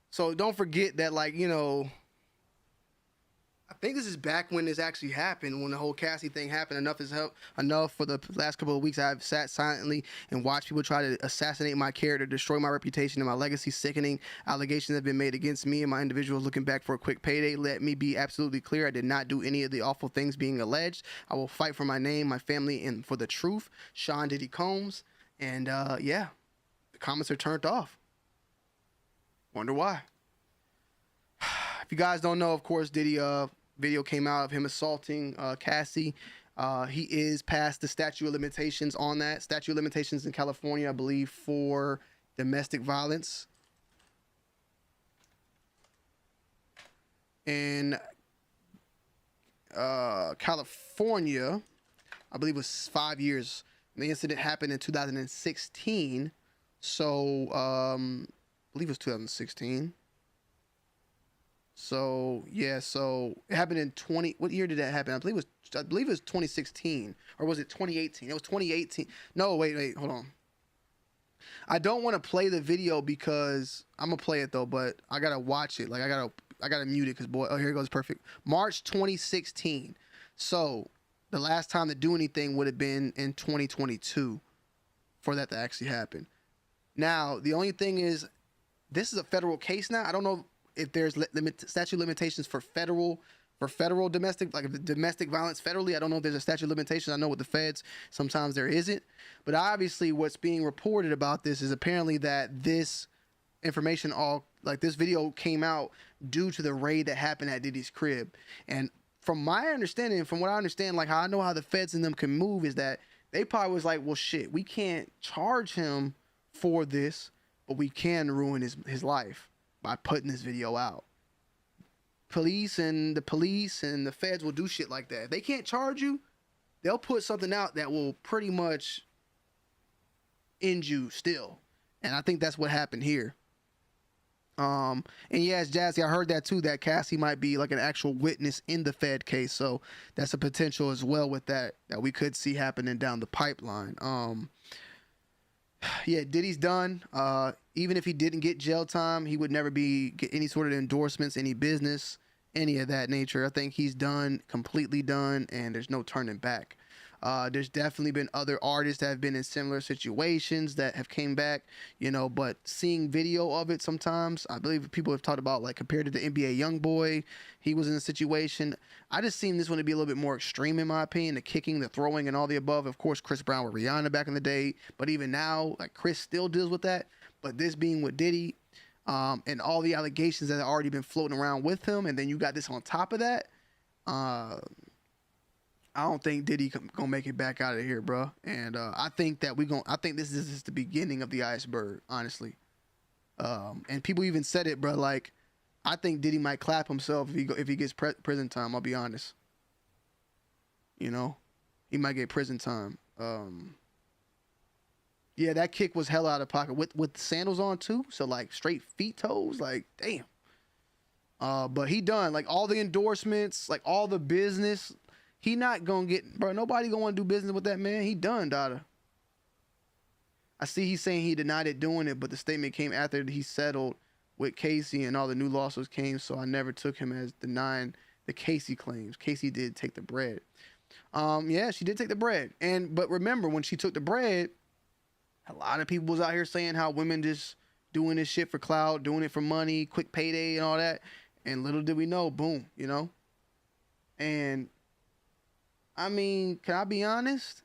So don't forget that, like, you know, I think this is back when this actually happened, when the whole Cassie thing happened. Enough for the last couple of weeks. I've sat silently and watched people try to assassinate my character, destroy my reputation and my legacy. Sickening allegations have been made against me and my individuals looking back for a quick payday. Let me be absolutely clear. I did not do any of the awful things being alleged. I will fight for my name, my family, and for the truth. Sean Diddy Combs. And yeah, the comments are turned off. Wonder why. If you guys don't know, of course, Diddy video came out of him assaulting Cassie. He is past the statute of limitations on that. Statute of limitations in California, I believe, for domestic violence. In California, I believe it was 5 years. The incident happened in 2016. So, I believe it was 2016. So yeah, so it happened in what year did that happen? I believe it was 2016, or was it 2018? It was 2018. No, wait, hold on. I don't want to play the video because I'm gonna play it though, but I gotta watch it. Like I gotta mute it because boy, oh, here it goes, perfect. March 2016. So the last time to do anything would have been in 2022 for that to actually happen. Now the only thing is, this is a federal case now. I don't know if there's statute limitations for federal domestic, like domestic violence federally. I don't know if there's a statute of limitations. I know with the feds, sometimes there isn't. But obviously what's being reported about this is apparently that this information, this video came out due to the raid that happened at Diddy's crib. And from my understanding, from what I understand, like how I know how the feds and them can move is that they probably was like, well, shit, we can't charge him for this, but we can ruin his life by putting this video out. Police and the feds will do shit like that. If they can't charge you, they'll put something out that will pretty much end you still. And I think that's what happened here. And yes, Jazzy, I heard that too, that Cassie might be like an actual witness in the Fed case. So that's a potential as well with that we could see happening down the pipeline. Yeah, Diddy's done. Even if he didn't get jail time, he would never get any sort of endorsements, any business, any of that nature. I think he's done, completely done, and there's no turning back. There's definitely been other artists that have been in similar situations that have came back, but seeing video of it sometimes, I believe people have talked about, like, compared to the NBA YoungBoy, he was in a situation. I just seen this one to be a little bit more extreme, in my opinion, the kicking, the throwing, and all the above. Of course, Chris Brown with Rihanna back in the day, but even now, like, Chris still deals with that. But this being with Diddy, and all the allegations that have already been floating around with him, and then you got this on top of that, I don't think Diddy gonna make it back out of here, bro. And I think this is just the beginning of the iceberg, honestly. And people even said it, bro. Like, I think Diddy might clap himself if he gets prison time. I'll be honest. He might get prison time. Yeah, that kick was hell out of pocket with sandals on too. So like straight feet toes, like damn. But he done, like, all the endorsements, like all the business. He not gonna get, bro. Nobody gonna want to do business with that man. He done, daughter. I see he's saying he denied it doing it, but the statement came after he settled with Casey, and all the new lawsuits came, so I never took him as denying the Casey claims. Casey did take the bread. Yeah, she did take the bread. But remember, when she took the bread, a lot of people was out here saying how women just doing this shit for clout, doing it for money, quick payday and all that. And little did we know, boom, you know? And I mean, can I be honest?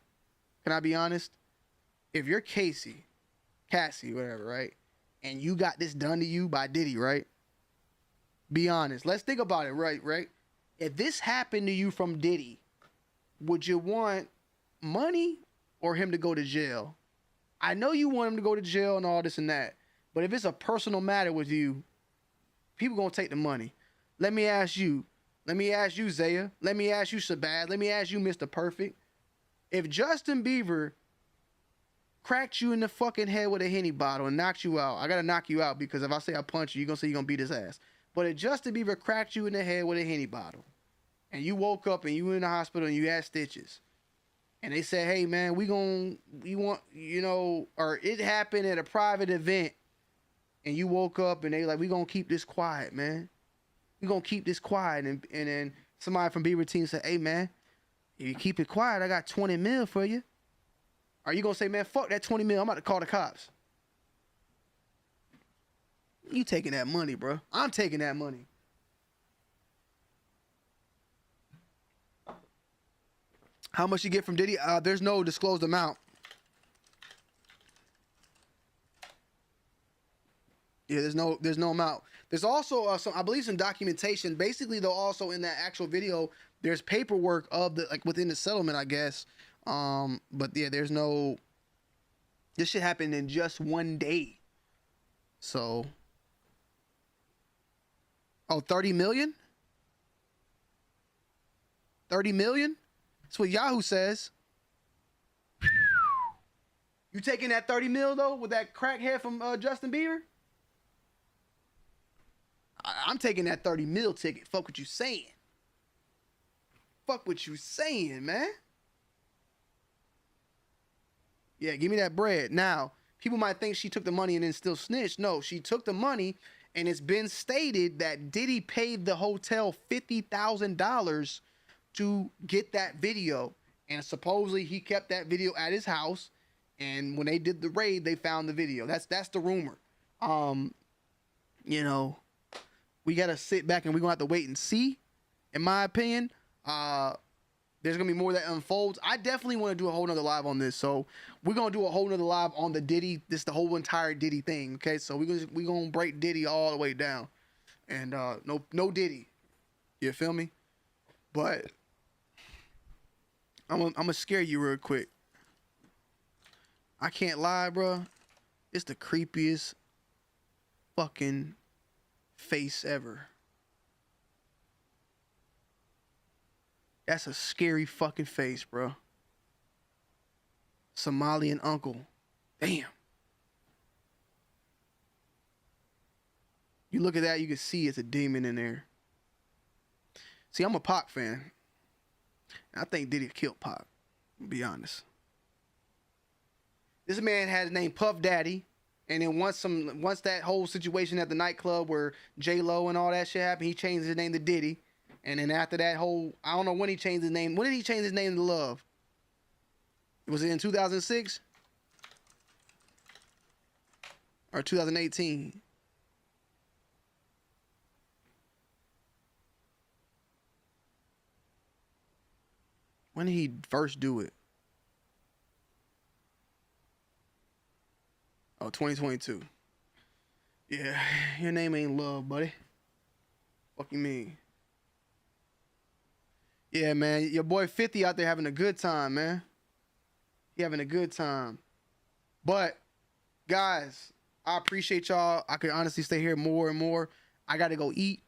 If you're Cassie, whatever, right? And you got this done to you by Diddy, right? Be honest. Let's think about it, right? If this happened to you from Diddy, would you want money or him to go to jail? I know you want him to go to jail and all this and that, but if it's a personal matter with you, people gonna take the money. Let me ask you, Zaya. Let me ask you, Shabazz. Let me ask you, Mr. Perfect. If Justin Bieber cracked you in the fucking head with a Henny bottle and knocked you out, I gotta knock you out because if I say I punch you, you're gonna say you're gonna beat his ass. But if Justin Bieber cracked you in the head with a Henny bottle and you woke up and you were in the hospital and you had stitches, and they said, hey man, we want, you know, or it happened at a private event and you woke up and they like, we gonna keep this quiet, man. We gonna keep this quiet. And then somebody from Bieber team said, hey man, if you keep it quiet, I got 20 mil for you. Are you gonna say, man, fuck that 20 mil, I'm about to call the cops? You taking that money, bro. I'm taking that money. How much you get from Diddy? There's no disclosed amount. Yeah, there's no amount. There's also I believe some documentation. Basically, though, also in that actual video, there's paperwork of the within the settlement, I guess. But yeah, there's no. This shit happened in just one day. So. Oh, 30 million? 30 million? That's what Yahoo says. You taking that 30 mil though with that crackhead from Justin Bieber? I'm taking that 30 mil ticket. Fuck what you saying. Fuck what you saying, man. Yeah, give me that bread. Now, people might think she took the money and then still snitched. No, she took the money, and it's been stated that Diddy paid the hotel $50,000 to get that video. And supposedly he kept that video at his house. And when they did the raid, they found the video. That's the rumor. You know, we got to sit back and we're going to have to wait and see, in my opinion. There's going to be more that unfolds. I definitely want to do a whole nother live on this. So we're going to do a whole nother live on the Diddy, the whole entire Diddy thing. Okay. So we're going to break Diddy all the way down, and, no Diddy, you feel me? But I'm going to scare you real quick. I can't lie, bro. It's the creepiest fucking face ever. That's a scary fucking face, bro. Somalian uncle. Damn. You look at that, you can see it's a demon in there. See, I'm a Pac fan. I think Diddy killed Pac, to be honest. This man had his name Puff Daddy. And then once that whole situation at the nightclub where J-Lo and all that shit happened, he changed his name to Diddy. And then after that whole, I don't know when he changed his name. When did he change his name to Love? Was it in 2006? Or 2018? When did he first do it? Oh, 2022. Yeah, your name ain't Love, buddy. Fuck you mean? Yeah, man, your boy 50 out there having a good time, man. He having a good time. But, guys, I appreciate y'all. I could honestly stay here more and more. I got to go eat.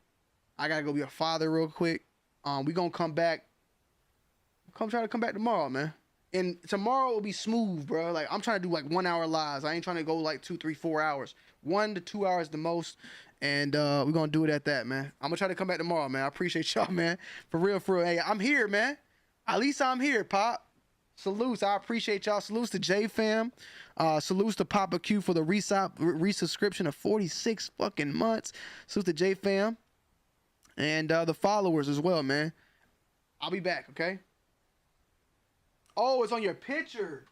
I got to go be a father real quick. We going to come back. Try to come back tomorrow, man. And tomorrow will be smooth, bro. Like, I'm trying to do like 1 hour lives. I ain't trying to go like 2, 3, 4 hours. 1 to 2 hours the most. And we're going to do it at that, man. I'm going to try to come back tomorrow, man. I appreciate y'all, man. For real, for real. Hey, I'm here, man. At least I'm here, Pop. Salutes. I appreciate y'all. Salutes to J Fam. Salutes to Papa Q for the resubscription of 46 fucking months. Salutes to J Fam. And the followers as well, man. I'll be back, okay? Oh, it's on your picture.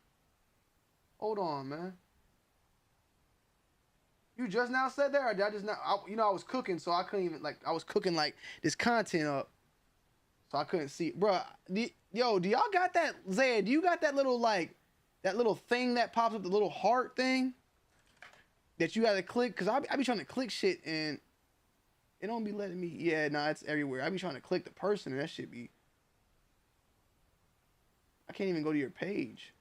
Hold on, man. You just now said that, or did I just not? I was cooking, so I couldn't even, like, I was cooking, like, this content up. So I couldn't see. Bruh, yo, do y'all got that? Zaya, do you got that little, like, that little thing that pops up, the little heart thing? That you gotta click? Because I be trying to click shit, and it don't be letting me. Yeah, nah, it's everywhere. I be trying to click the person, and that shit be. I can't even go to your page.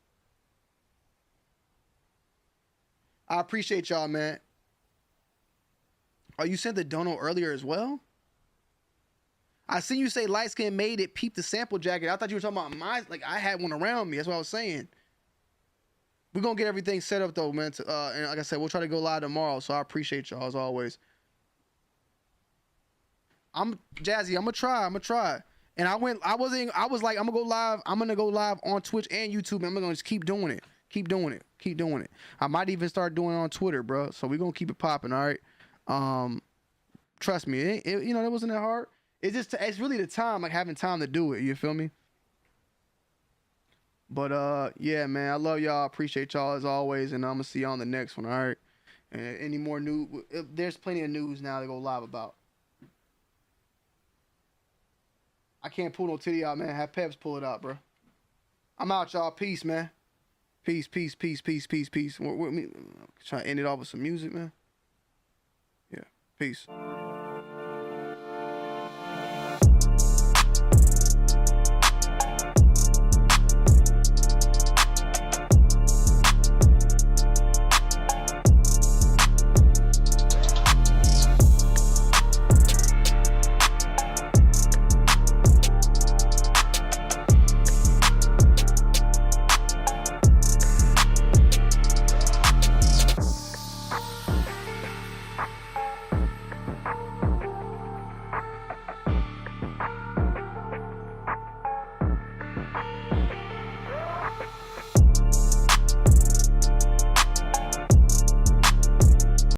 I appreciate y'all, man. Oh, you sent the dono earlier as well? I seen you say light skin made it peep the sample jacket. I thought you were talking about my, like, I had one around me. That's what I was saying. We're gonna get everything set up though, man. And like I said, we'll try to go live tomorrow. So I appreciate y'all as always. I'm Jazzy. I'm gonna try. And I was like, I'm gonna go live on Twitch and YouTube. And I'm gonna just keep doing it. Keep doing it. I might even start doing it on Twitter, bro. So we're gonna keep it popping, all right? Trust me, it wasn't that hard. It's really the time, like having time to do it. You feel me? But yeah, man, I love y'all. Appreciate y'all as always, and I'm gonna see y'all on the next one. All right. And any more news? There's plenty of news now to go live about. I can't pull no titty out, man. Have Peps pull it out, bro. I'm out, y'all. Peace, man. Peace. We're trying to end it off with some music, man. Yeah. Peace.